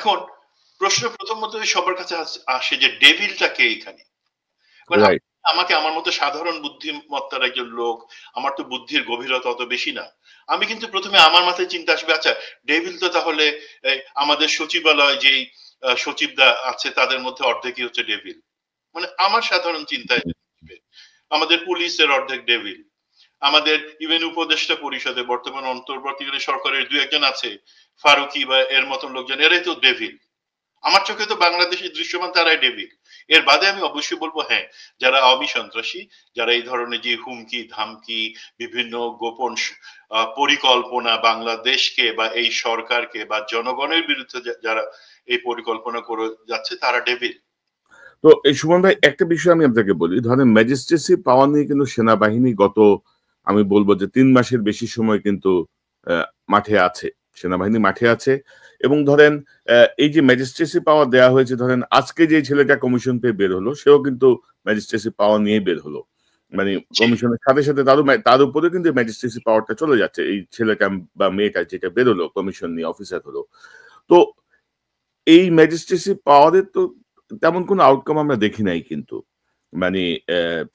এখন প্রশ্ন প্রথমত সবার কাছে আসে যে ডেভিলটা কে এখানে। মানে রাইট। আমাকে আমার মতো সাধারণ বুদ্ধিমত্তার একজন লোক, আমার তো বুদ্ধির গভীরতা অত বেশি না। আমি কিন্তু প্রথমে আমার মাথায় চিন্তা আসবে, আচ্ছা ডেভিল তো তাহলে আমাদের সচিবালয় যেই সচিবরা আছে তাদের মধ্যে অর্ধেকই হচ্ছে ডেভিল। মানে আমার সাধারণ চিন্তায় আমাদের পুলিশের অর্ধেক ডেভিল, আমাদের ইভেন উপদেষ্টা পরিষদে বর্তমান অন্তর্বর্তীকালীন সরকারের দু একজন আছে ফারুকি বা এর মতন লোকজন, এরাই তো ডেভিল। আমার চোখে তো বাংলাদেশের দৃশ্যমান তারাই ডেভিল। এর বাদে আমি অবশ্যই বলবো হ্যাঁ, যারা আওয়ামী সন্ত্রাসী, যারা এই ধরনের যে হুমকি ধামকি বিভিন্ন গোপন পরিকল্পনা বাংলাদেশকে বা এই সরকারকে বা জনগণের বিরুদ্ধে যারা এই পরিকল্পনা করে যাচ্ছে তারা ডেভিল। তো এই সুমন ভাই, একটা বিষয় আমি আপনাকে বলি, ধরেন ম্যাজিস্ট্রেসি পাওয়ার নিয়ে কিন্তু সেনাবাহিনী গত আমি বলবো যে 3 মাসের বেশি সময় কিন্তু মাঠে আছে, সেনাবাহিনী মাঠে আছে। এবং ধরেন এই যে ম্যাজিস্ট্রেসি পাওয়ার দেওয়া হয়েছে, ধরেন আজকে যে ছেলেটা কমিশন পেয়ে বের হলো সেও কিন্তু ম্যাজিস্ট্রেসি পাওয়ার নিয়ে বের হলো। মানে কমিশনের সাথে সাথে তার উপরে কিন্তু ম্যাজিস্ট্রেসি পাওয়ারটা চলে যাচ্ছে, এই ছেলেটা বা মেয়েটা যেটা বের হলো কমিশন নিয়ে অফিসার হলো। তো এই ম্যাজিস্ট্রেসি পাওয়ারের তো তেমন কোনো আউটকাম আমরা দেখি নাই কিন্তু। মানে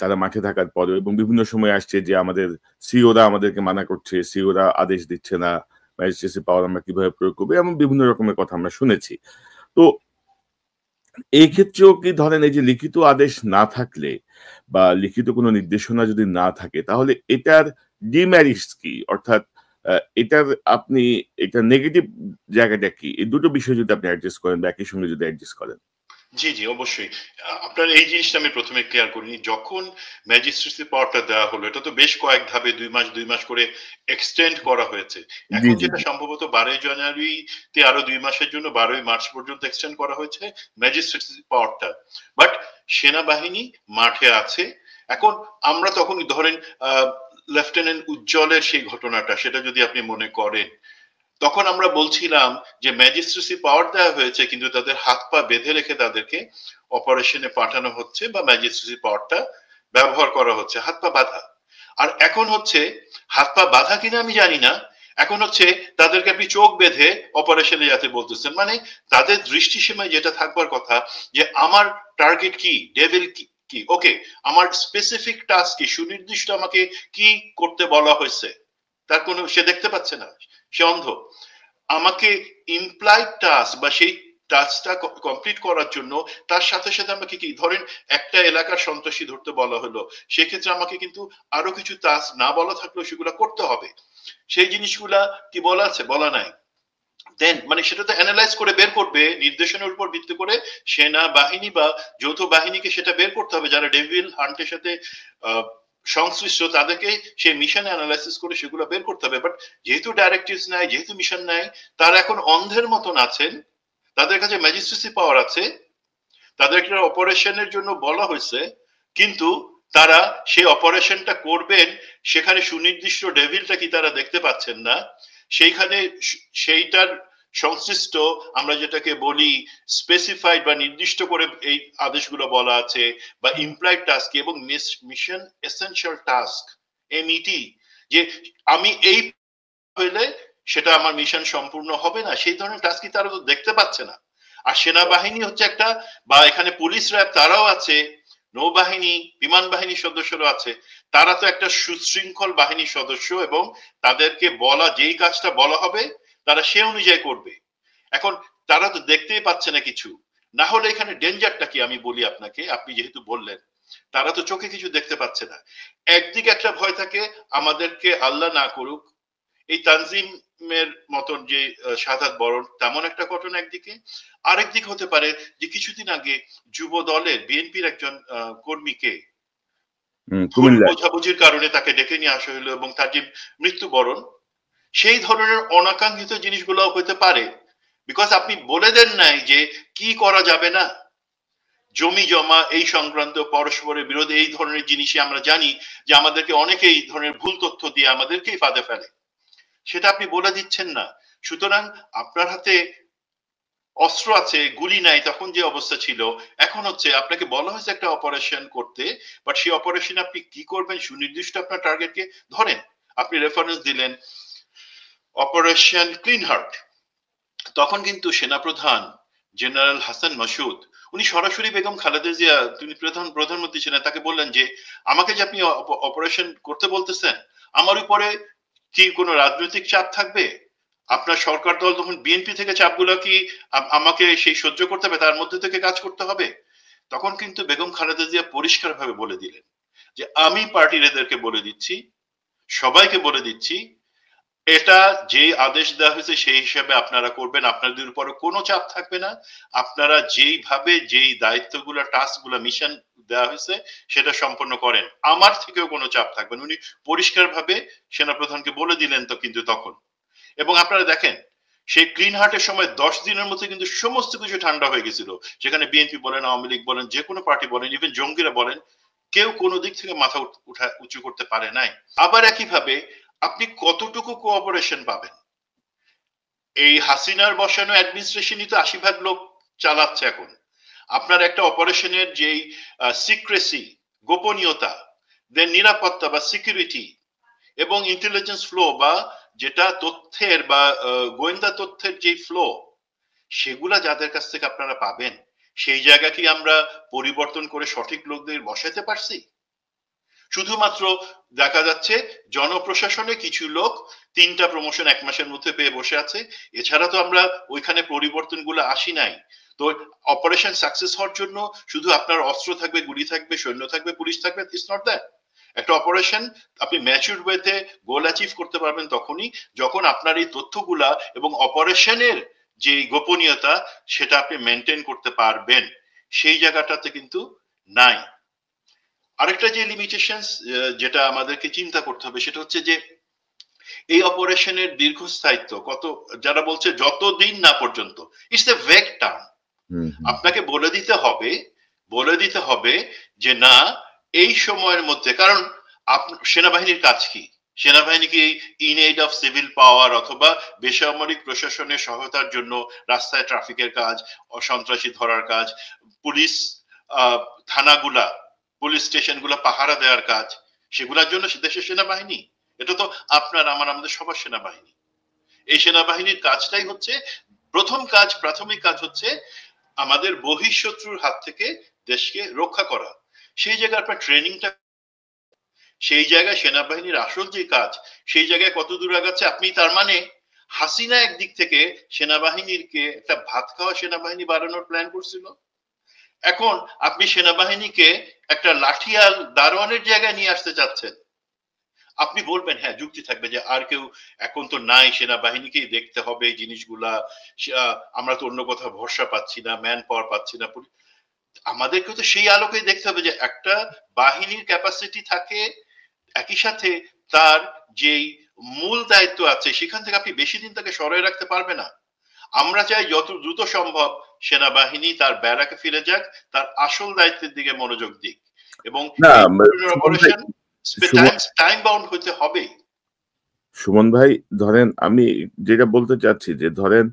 তারা মাঠে থাকার পরেও, এবং বিভিন্ন সময় আসছে যে আমাদের সিওরা আমাদেরকে মানা করছে, সিওরা আদেশ দিচ্ছে না, ম্যাজিস্ট্রেসি পাওয়ার আমরা কিভাবে প্রয়োগ করবো, এমন বিভিন্ন রকমের কথা আমরা শুনেছি। তো এই ক্ষেত্রেও কি ধরেন এই যে লিখিত আদেশ না থাকলে বা লিখিত কোনো নির্দেশনা যদি না থাকে, তাহলে এটার ডিমেরিটস কি? অর্থাৎ এটার আপনি এটার নেগেটিভ জায়গাটা কি? এই দুটো বিষয় যদি আপনি অ্যাডজাস্ট করেন বা একই সঙ্গে যদি অ্যাডজাস্ট করেন। জি জি অবশ্যই। আপনার এই জিনিসটা আমি প্রথমে ক্লিয়ার করিনি, যখন ম্যাজিস্ট্রেসি পাওয়ারটা দেওয়া হলো এটা তো বেশ কয়েক ধাপে 2 মাস করে এক্সটেন্ড করা হয়েছে। জি, এখন জি, যেটা জি। সম্ভবত 12ই জানুয়ারিতে আরো 2 মাসের জন্য 12ই মার্চ পর্যন্ত এক্সটেন্ড করা হয়েছে ম্যাজিস্ট্রেসি পাওয়ারটা। বাট সেনাবাহিনী মাঠে আছে। এখন আমরা তখন ধরেন লেফটেন্যান্ট উজ্জ্বলের সেই ঘটনাটা সেটা যদি আপনি মনে করেন, তখন আমরা বলছিলাম যে ম্যাজিস্ট্রেসি পাওয়ার দেওয়া হয়েছে কিন্তু তাদের হাত পা বেঁধে রেখে তাদেরকে অপারেশনে পাঠানো হচ্ছে বা ম্যাজিস্ট্রেসি পাওয়ারটা ব্যবহার করা হচ্ছে হাত পা বাঁধা। আর এখন হচ্ছে হাত পা বাঁধা কিনা আমি জানি না, এখন হচ্ছে তাদেরকে আপনি চোখ বেঁধে অপারেশনে যেতে বলতেছেন। মানে তাদের দৃষ্টিসীমায় যেটা থাকবার কথা যে আমার টার্গেট কি, ডেভিল কি ওকে, আমার স্পেসিফিক টাস্ক কি, সুনির্দিষ্ট আমাকে কি করতে বলা হয়েছে তার কোনো সে দেখতে পাচ্ছে না, সে অন্ধ। আমাকে ইমপ্লাইড টাস্ক বা সেই টাস্কটা কমপ্লিট করার জন্য তার সাথে সাথে আমাকে কি ধরেন একটা এলাকার সন্ত্রাসী ধরতে বলা হলো, সেক্ষেত্রে আমাকে কিন্তু আরো কিছু টাস্ক না বলা থাকলেও সেগুলো করতে হবে। সেই জিনিসগুলা কি বলা আছে? বলা নাই। দেন মানে সেটা তো অ্যানালাইজ করে বের করবে নির্দেশনের উপর ভিত্তি করে সেনাবাহিনী বা যৌথ বাহিনীকে সেটা বের করতে হবে যারা ডেভিল হান্টের সাথে সংশ্লিষ্ট, তাদেরকে সেই মিশন অ্যানালাইসিস করে সেগুলো বের করতে হবে। বাট যেহেতু ডাইরেক্টিভস নাই, যেহেতু মিশন নাই, তারা এখন অন্ধের মতন আছেন, তাদের কাছে ম্যাজিস্ট্রেসি পাওয়ার আছে, তাদের একটা অপারেশনের জন্য বলা হয়েছে, কিন্তু তারা সেই অপারেশনটা করবেন সেখানে সুনির্দিষ্ট ডেভিলটা কি তারা দেখতে পাচ্ছেন না। সেইখানে সেইটার সংশ্লিষ্ট আমরা যেটাকে বলি স্পেসিফাইড বা নির্দিষ্ট করে এই আদেশগুলো বলা আছে বা ইমপ্লয়েড টাস্ক এবং মিশন এসেনশিয়াল টাস্ক এমইটি, যে আমি এই হইলে সেটা আমার মিশন সম্পূর্ণ হবে না, সেই ধরনের টাস্ক কি তারা তো দেখতে পাচ্ছে না। আর সেনাবাহিনী হচ্ছে একটা, বা এখানে পুলিশ র্যাব তারাও আছে, নৌবাহিনী বিমান বাহিনীর সদস্যরা আছে, তারা তো একটা সুশৃঙ্খল বাহিনীর সদস্য এবং তাদেরকে বলা যেই কাজটা বলা হবে তারা সে অনুযায়ী করবে। এখন তারা তো দেখতেই পাচ্ছে না কিছু, না হলে এখানে ডেঞ্জারটা কি আমি বলি আপনাকে, আপনি যেহেতু বললেন তারা তো চোখে কিছু দেখতে পাচ্ছে না। একদিকে একটা ভয় থাকে আমাদেরকে আল্লাহ না করুক এই তানজিমের মতন যে শাহাদাত বরণ তেমন একটা ঘটনা একদিকে, আরেক দিক হতে পারে যে কিছুদিন আগে যুব দলের বিএনপির একজন কর্মীকে ভুল কুমিল্লায়। বোঝাবুঝির কারণে তাকে ডেকে নিয়ে আসা হলো এবং তার যে মৃত্যুবরণ, সেই ধরনের অনাকাঙ্ক্ষিত জিনিসগুলো হতে পারে। বিকজ আপনি বলে দেন নাই যে কি করা যাবে না, জমি জমা এই সংক্রান্ত পরস্পরের বিরোধী এই ধরনের জিনিসই আমরা জানি যে আমাদেরকে অনেকে এই ধরনের ভুল তথ্য দিয়ে আমাদেরকেই ফাঁদে ফেলে, সেটা আপনি বলে দিচ্ছেন না। সুতরাং আপনার হাতে অস্ত্র আছে, গুলি নাই, তখন যে অবস্থা ছিল, এখন হচ্ছে আপনাকে বলা হয়েছে একটা অপারেশন করতে, বাট সেই অপারেশন আপনি কি করবেন সুনির্দিষ্ট আপনার টার্গেটকে ধরেন। আপনি রেফারেন্স দিলেন অপারেশন ক্লিন হার্ট, তখন কিন্তু সেনাপ্রধান জেনারেল হাসান মাসুদ, উনি সরাসরি বেগম খালেদা জিয়া, তিনি প্রধানমন্ত্রী ছিলেন, তাকে বললেন যে আমাকে যে আপনি অপারেশন করতে বলতেছেন, আমার উপরে কি কোনো রাজনৈতিক চাপ থাকবে? আপনার সরকার দল তখন বিএনপি থেকে চাপগুলো কি আমাকে সেই সহ্য করতে হবে, তার মধ্যে থেকে কাজ করতে হবে? তখন কিন্তু বেগম খালেদা জিয়া পরিষ্কারভাবে বলে দিলেন যে আমি পার্টির এদেরকে বলে দিচ্ছি, সবাইকে বলে দিচ্ছি, এটা যে আদেশ দেওয়া হয়েছে সেই হিসাবে আপনারা করবেন, আপনাদের উপরে কোনো চাপ থাকবে না, আপনারা যেইভাবে যেই দায়িত্বগুলো, টাস্কগুলো, মিশন দেওয়া হয়েছে সেটা সম্পন্ন করেন, আমার থেকেও কোনো চাপ থাকবে না। উনি পরিষ্কারভাবে সেনাপ্রধানকে বলে দিলেন তো কিন্তু তখন। এবং আপনারা দেখেন সেই ক্লিন হার্টের সময় 10 দিনের মধ্যে কিন্তু সমস্ত কিছু ঠান্ডা হয়ে গেছিল। সেখানে বিএনপি বলেন, আওয়ামী লীগ বলেন, যে কোনো পার্টি বলেন, ইভেন জঙ্গিরা বলেন, কেউ কোনো দিক থেকে মাথা উঁচু করতে পারে নাই। আবার একইভাবে আপনি কতটুকু কোঅপারেশন পাবেন? এই হাসিনার বসানো অ্যাডমিনিস্ট্রেশনই তো 80% লোক চালাচ্ছে এখন। আপনার একটা অপারেশনের যেই সিক্রেসি, গোপনীয়তা, দেন নিরাপত্তা বা সিকিউরিটি এবং ইন্টেলিজেন্স ফ্লো, বা যেটা তথ্যের বা গোয়েন্দা তথ্যের যে ফ্লো, সেগুলা যাদের কাছ থেকে আপনারা পাবেন, সেই জায়গা কি আমরা পরিবর্তন করে সঠিক লোকদের বসাতে পারছি? শুধুমাত্র দেখা যাচ্ছে জনপ্রশাসনে কিছু লোক 3টা প্রমোশন 1 মাসের মধ্যে পেয়ে বসে আছে, এছাড়া তো আমরা ওইখানে পরিবর্তনগুলো আসি নাই। তো অপারেশন সাকসেস হওয়ার জন্য শুধু আপনার অস্ত্র থাকবে, গুলি থাকবে, সৈন্য থাকবে, পুলিশ থাকবে, ইটস নট দ্যাট। একটা অপারেশন আপনি ম্যাচিউর ওয়েতে গোল অ্যাচিভ করতে পারবেন তখনই যখন আপনার এই তথ্যগুলা এবং অপারেশনের যে গোপনীয়তা সেটা আপনি মেনটেন করতে পারবেন। সেই জায়গাটাতে কিন্তু নাই। আরেকটা যে লিমিটেশন যেটা আমাদেরকে চিন্তা করতে হবে সেটা হচ্ছে যে এই অপারেশনের দীর্ঘস্থায়িত্ব কত, যারা বলছে যতদিন না পর্যন্ত, ইটস এ ভেগ টার্ম। আপনাকে বলে দিতে হবে যে না, এই সময়ের মধ্যে, কারণ সেনাবাহিনীর কাজ কি? সেনাবাহিনী কি ইন এইড অফ সিভিল পাওয়ার অথবা বেসামরিক প্রশাসনের সহায়তার জন্য রাস্তায় ট্রাফিকের কাজ, সন্ত্রাসী ধরার কাজ, পুলিশ থানাগুলা, পুলিশ স্টেশনগুলা পাহারা দেওয়ার কাজ, সেগুলোর জন্য দেশের সেনাবাহিনী? এটা তো আপনার আমার, আমাদের সবার সেনাবাহিনী। এই সেনাবাহিনীর কাজটাই হচ্ছে প্রাথমিক কাজ হচ্ছে আমাদের বহিঃশত্রুর হাত থেকে দেশকে রক্ষা করা। সেই জায়গায় আপনার ট্রেনিংটা, সেই জায়গায় সেনাবাহিনীর আসল যে কাজ, সেই জায়গায় কত দূর আগাচ্ছে আপনি? তার মানে হাসিনা একদিক থেকে সেনাবাহিনীকে একটা ভাত খাওয়া সেনাবাহিনী বাড়ানোর প্ল্যান করছিল, এখন আপনি সেনাবাহিনীকে একটা লাঠিয়াল দারোয়ানের জায়গায় নিয়ে আসতে চাচ্ছেন। আপনি বলবেন হ্যাঁ, যুক্তি থাকবে যে আর কেউ এখন তো নাই, সেনাবাহিনীকেই দেখতে হবে এই জিনিসগুলা, আমরা তো অন্য কোথাও ভরসা পাচ্ছি না, ম্যান পাওয়ার পাচ্ছি না। আমাদেরকে তো সেই আলোকেই দেখতে হবে যে একটা বাহিনীর ক্যাপাসিটি থাকে, একই সাথে তার যেই মূল দায়িত্ব আছে সেখান থেকে আপনি বেশি দিন তাকে সরিয়ে রাখতে পারবে না। আমরা চাই যত দ্রুত সম্ভব সেনাবাহিনী তার ব্যারাকে ফিরে যাক, তার আসল দায়িত্বের দিকে মনোযোগ দিক, এবং না এই সুমন ভাই, অপারেশন সুমন টাইম বাউন্ড হতে হবে। সুমন ভাই, ধরেন আমি যেটা বলতে চাচ্ছি যে ধরেন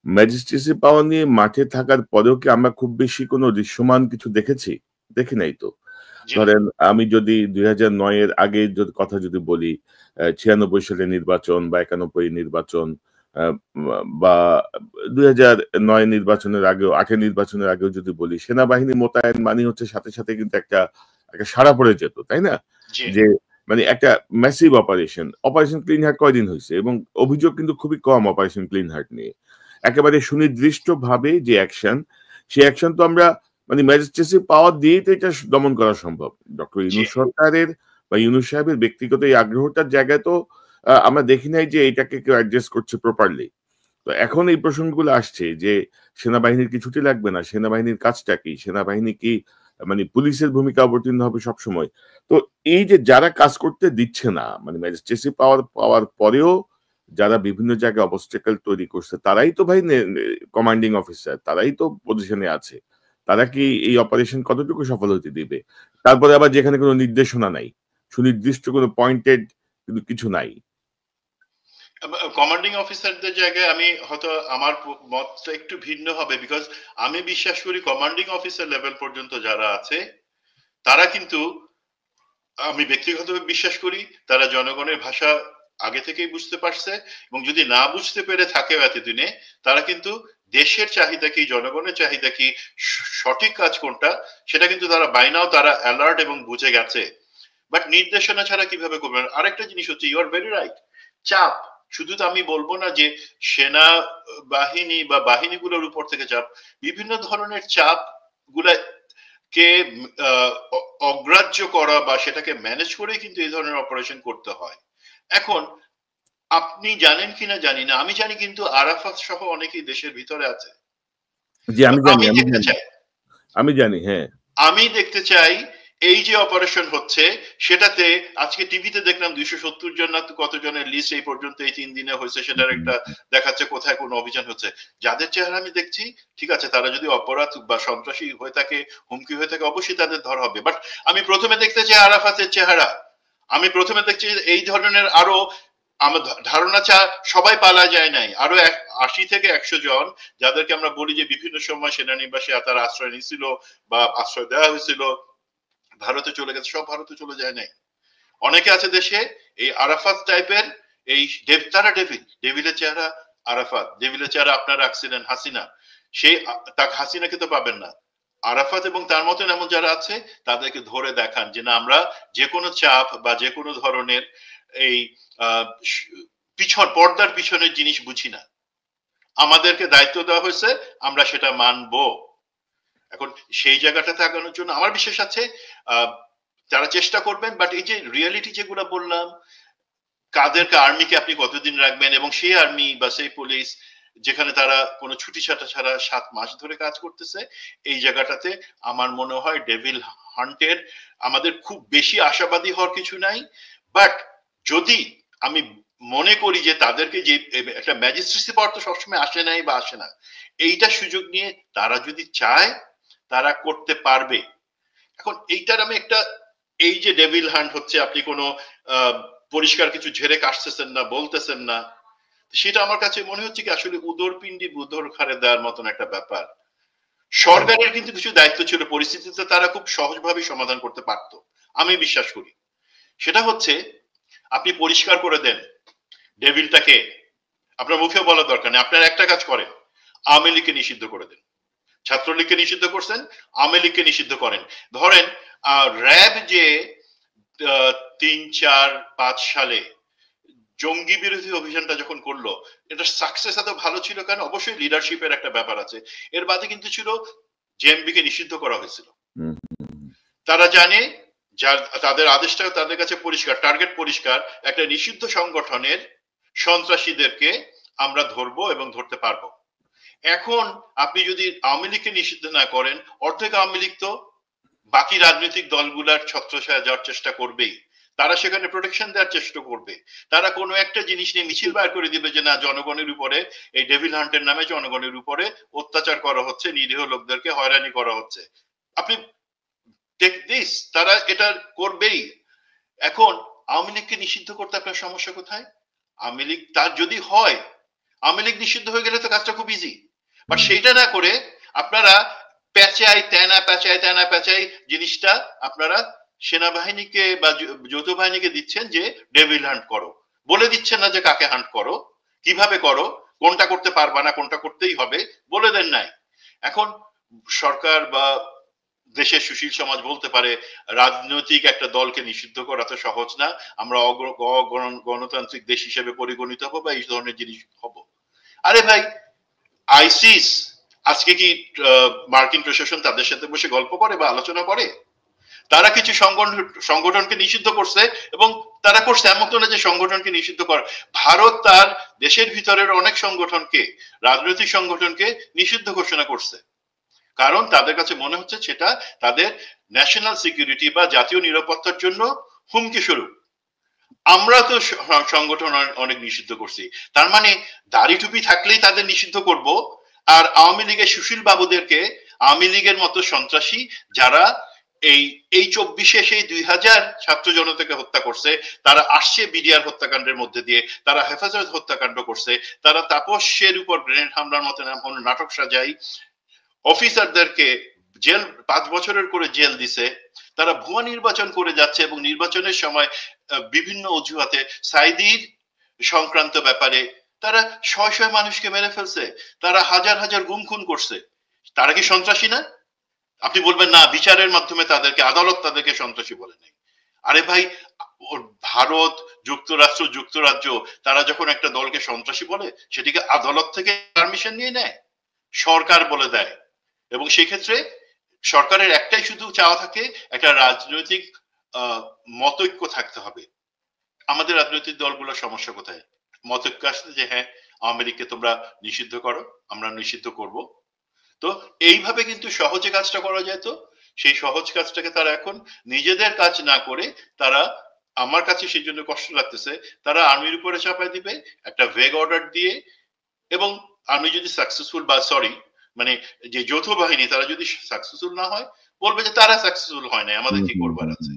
ম্যাজিস্ট্রেসি পাওয়ার নিয়ে মাঠে থাকার পরেও কি আমরা খুব বেশি কোনো দৃশ্যমান কিছু দেখেছি? দেখি নাই তো। জি না। ধরেন আমি যদি 2009 এর আগে কথা যদি বলি, 96 সালে নির্বাচন বা 91 নির্বাচন, বা 2009 নির্বাচনের আগেও, 8 নির্বাচনের আগেও যদি বলি, সেনাবাহিনী মোতায়েন মানে হচ্ছে সাথে সাথে কিন্তু একটা একটা সাড়া পড়ে যেত, তাই না? জি যে মানে একটা ম্যাসিভ অপারেশন ক্লিন হার্ট কয়দিন হয়েছে, এবং অভিযোগ কিন্তু খুবই কম অপারেশন ক্লিন হার্ট নিয়ে। একেবারে সুনির্দিষ্ট ভাবে যে অ্যাকশন, সেই অ্যাকশন তো আমরা মানে ম্যাজিস্ট্রেসি পাওয়ার দিয়েই তো এটা দমন করা সম্ভব। ডক্টর জি ইউনূস সরকারের বা ইউনূস সাহেবের ব্যক্তিগত এই আগ্রহটার জায়গায় তো আমরা দেখি নাই যে এটাকে কেউ অ্যাড্রেস করছে প্রপারলি। তো এখন এই প্রসঙ্গগুলো আসছে যে সেনাবাহিনীর কি ছুটি লাগবে না, সেনাবাহিনীর কাজটা কি, সেনাবাহিনী কি মানে পুলিশের ভূমিকা অবতীর্ণ হবে সবসময়। তো এই যে যারা কাজ করতে দিচ্ছে না, মানে ম্যাজিস্ট্রেসি পাওয়ার পাওয়ার পরেও যারা বিভিন্ন জায়গায় অবস্টেকল তৈরি করছে, তারাই তো ভাই কমান্ডিং অফিসার, তারাই তো পজিশনে আছে। তারা কি এই অপারেশন কতটুকু সফল হতে দিবে? তারপরে আবার যেখানে কোনো নির্দেশনা নাই, সুনির্দিষ্ট কোনো পয়েন্টেড কিন্তু কিছু নাই। কমান্ডিং অফিসারদের জায়গায় আমি হয়তো আমার মতটা একটু ভিন্ন হবে, বিকজ আমি বিশ্বাস করি কমান্ডিং অফিসার লেভেল পর্যন্ত যারা আছে তারা কিন্তু, আমি ব্যক্তিগতভাবে বিশ্বাস করি তারা জনগণের ভাষা আগে থেকেই বুঝতে পারছে, এবং যদি না বুঝতে পেরে থাকেও এতদিনে, তারা কিন্তু দেশের চাহিদা কি, জনগণের চাহিদা কি, সঠিক কাজ কোনটা, সেটা কিন্তু তারা বাইনাও তারা অ্যালার্ট এবং বুঝে গেছে। বাট নির্দেশনা ছাড়া কিভাবে করবেন? আরেকটা জিনিস হচ্ছে, ইউ আর ভেরি রাইট, চাপ। শুধু তো আমি বলবো না যে সেনা বাহিনী বা বাহিনীগুলোর উপর থেকে চাপ, বিভিন্ন ধরনের চাপ গুলা কে অগ্রাহ্য করা বা সেটাকে ম্যানেজ করে কিন্তু এই ধরনের অপারেশন করতে হয়। এখন আপনি জানেন কিনা জানি না, আমি জানি কিন্তু আরাফাত সহ অনেকেই দেশের ভিতরে আছে। জি আমি জানি, আমি দেখতে চাই, আমি জানি, হ্যাঁ আমি দেখতে চাই এই যে অপারেশন হচ্ছে সেটাতে, আজকে টিভিতে দেখলাম 270 জন না কতজনের লিস্ট এই পর্যন্ত এই 3 দিনে হয়েছে, সেটার একটা দেখাচ্ছে কোথায় কোন অভিযান হচ্ছে। যাদের চেহারা আমি দেখছি, ঠিক আছে, তারা যদি অপরাধ বা সন্ত্রাসী হয়ে থাকে, হুমকি হয়ে থাকে, অবশ্যই তাদের ধরা হবে। বাট আমি প্রথমে দেখতে চাই আরাফাতের চেহারা, আমি প্রথমে দেখছি এই ধরনের আরো, আমার ধারণা সবাই পালা যায় নাই, আরো 80 থেকে 100 জন, যাদেরকে আমরা বলি যে বিভিন্ন সময় সেনানিবাসে তারা আশ্রয় নিয়েছিল বা আশ্রয় দেওয়া হয়েছিল, ভারতে চলে গেছে, সব ভারতে চলে যায় নাই। অনেকে আছে দেশে এই আরাফাত টাইপের, এই তারা ডেভিলের চেহারা আরাফাত, ডেভিলের চেহারা আপনারা রাখছিলেন হাসিনা, সেই তাকে হাসিনাকে তো পাবেন না, আরাফাত এবং তার মতন এমন যারা আছে তাদেরকে ধরে দেখান যে না, আমরা যে কোনো চাপ বা যে কোনো ধরনের এই পর্দার পিছনের জিনিস বুঝি না, আমাদেরকে দায়িত্ব দেওয়া হয়েছে, আমরা সেটা মানবো। এখন সেই জায়গাটাতে আগানোর জন্য আমার বিশ্বাস আছে তারা চেষ্টা করবেন। বাট এই যে রিয়েলিটি যেগুলো বললাম, কাদেরকে, আর্মিকে আপনি কতদিন রাখবেন, এবং সেই আর্মি বা সেই পুলিশ যেখানে তারা কোনো ছুটি ছাটা ছাড়া 7 মাস ধরে কাজ করতেছে, এই জায়গাটাতে আমার মনে হয় ডেভিল হান্টের আমাদের খুব বেশি আশাবাদী হওয়ার কিছু নাই। বাট যদি আমি মনে করি যে তাদেরকে যে একটা ম্যাজিস্ট্রেসি পাওয়ার তো সবসময় আসে নাই বা আসে না, এইটা সুযোগ নিয়ে তারা যদি চায় তারা করতে পারবে। এখন এইটার আমি একটা, এই যে ডেভিল হান্ট হচ্ছে, আপনি কোনো পরিষ্কার কিছু ঝেড়ে কাটতেছেন না, বলতেছেন না, সেটা আমার কাছে মনে হচ্ছে কি আসলে উদরপিণ্ডি বুধর ঘাড়ে দেওয়ার মতন একটা ব্যাপার। সরকারের কিন্তু কিছু দায়িত্ব ছিল, পরিস্থিতিতে তারা খুব সহজভাবে সমাধান করতে পারতো, আমি বিশ্বাস করি। সেটা হচ্ছে আপনি পরিষ্কার করে দেন ডেভিলটাকে, আপনার মুখে বলার দরকার নেই, আপনার একটা কাজ করেন, আওয়ামী লীগকে নিষিদ্ধ করে দেন। ছাত্রলীগকে নিষিদ্ধ করছেন, আওয়ামী লীগকে নিষিদ্ধ করেন। ধরেন র্যাব যে 3, 4, 5 সালে জঙ্গি বিরোধী অভিযানটা যখন করলো, এটা সাকসেস এত ভালো ছিল কেন? অবশ্যই লিডারশিপের একটা ব্যাপার আছে। এর বাদে কিন্তু ছিল জেএমবি কে নিষিদ্ধ করা হয়েছিল। তারা জানে, তাদের আদেশটা তাদের কাছে পরিষ্কার, টার্গেট পরিষ্কার, একটা নিষিদ্ধ সংগঠনের সন্ত্রাসীদেরকে আমরা ধরবো এবং ধরতে পারবো। এখন আপনি যদি আওয়ামী লীগকে নিষিদ্ধ না করেন, অর্ধেক আওয়ামী লীগ তো বাকি রাজনৈতিক দলগুলার ছত্রছায়া যাওয়ার চেষ্টা করবেই, তারা সেখানে প্রোটেকশন দেওয়ার চেষ্টা করবে, তারা কোনো একটা জিনিস নিয়ে মিছিল বার করে দিবে যে না, জনগণের উপরে এই ডেভিল হান্টের নামে জনগণের উপরে অত্যাচার করা হচ্ছে, নিরীহ লোকদেরকে হয়রানি করা হচ্ছে, আপনি টেক দিস, তারা এটা করবেই। এখন আওয়ামী লীগকে নিষিদ্ধ করতে আপনার সমস্যা কোথায়? আওয়ামী লীগ তার যদি হয়, আওয়ামী লীগ নিষিদ্ধ হয়ে গেলে তো কাজটা খুব ইজি। বাট সেইটা না করে আপনারা প্যাচাই তেনা জিনিসটা আপনারা সেনাবাহিনীকে বা যৌথ বাহিনীকে দিচ্ছেন যে ডেভিল হান্ট করো, বলে দিচ্ছেন না যে কাকে হান্ট করো, কিভাবে করো, কোনটা করতে পারবা না, কোনটা করতেই হবে বলে দেন নাই। এখন সরকার বা দেশের সুশীল সমাজ বলতে পারে রাজনৈতিক একটা দলকে নিষিদ্ধ করা তো সহজ না, আমরা গণতান্ত্রিক দেশ হিসেবে পরিগণিত হবো বা এই ধরনের জিনিস হব। আরে ভাই, আইসিস আজকে কি মার্কিন প্রশাসন তাদের সাথে বসে গল্প করে বা আলোচনা করে? তারা কিছু সংগঠনকে নিষিদ্ধ করছে, এবং তারা করছে এমন না যে সংগঠনকে নিষিদ্ধ করা, ভারত তার দেশের ভিতরের অনেক সংগঠনকে, রাজনৈতিক সংগঠনকে নিষিদ্ধ ঘোষণা করছে, কারণ তাদের কাছে মনে হচ্ছে সেটা তাদের ন্যাশনাল সিকিউরিটি বা জাতীয় নিরাপত্তার জন্য হুমকি স্বরূপ। আমরা তো সংগঠন অনেক নিষিদ্ধ করছি, তার মানে দাড়ি টুপি থাকলেই তাদের নিষিদ্ধ করব? আর আওয়ামী লীগের সুশীল বাবুদেরকে, আওয়ামী লীগের মতো সন্ত্রাসী যারা এই 24-এ সেই 2000 ছাত্র জনতাকে হত্যা করছে, তারা আসছে বিডিআর হত্যাকাণ্ডের মধ্যে দিয়ে, তারা হেফাজত হত্যাকাণ্ড করছে, তারা তাপসের উপর গ্রেনেড হামলার মতো নাটক সাজাই, অফিসারদেরকে জেল 5 বছরের করে জেল দিছে, তারা ভুয়া নির্বাচন করে যাচ্ছে, এবং নির্বাচনের সময় বিভিন্ন অজুহাতে সাইদির সংক্রান্ত ব্যাপারে তারা শয় শয় মানুষকে মেরে ফেলছে, তারা হাজার হাজার গুম খুন করছে, তারা কি সন্ত্রাসী না? আপনি বলবেন না, বিচারের মাধ্যমে তাদেরকে, আদালত তাদেরকে সন্ত্রাসী বলে নাই। আরে ভাই, ভারত, যুক্তরাষ্ট্র, যুক্তরাজ্য তারা যখন একটা দলকে সন্ত্রাসী বলে সেটিকে আদালত থেকে পারমিশন নিয়ে নেয়, সরকার বলে দেয়। এবং সেক্ষেত্রে সরকারের একটাই শুধু চাওয়া থাকে, একটা রাজনৈতিক মতৈক্য থাকতে হবে। আমাদের রাজনৈতিক দলগুলোর সমস্যা কোথায়? মতৈক্য আসছে যে হ্যাঁ, আওয়ামী লীগকে তোমরা নিষিদ্ধ করো, আমরা নিষিদ্ধ করব। তো এইভাবে কিন্তু সহজে কাজটা করা যায়। তো সেই সহজ কাজটাকে তারা এখন নিজেদের কাজ না করে, তারা, আমার কাছে সেই জন্য কষ্ট লাগতেছে, তারা আর্মির উপরে চাপাই দিবে একটা ভেগ অর্ডার দিয়ে। এবং আর্মি যদি সাকসেসফুল, বা সরি মানে যে যৌথ বাহিনী, তারা যদি সাকসেসফুল না হয়, বলবে যে তারা সাকসেসফুল হয় না, আমাদের কি করবার আছে।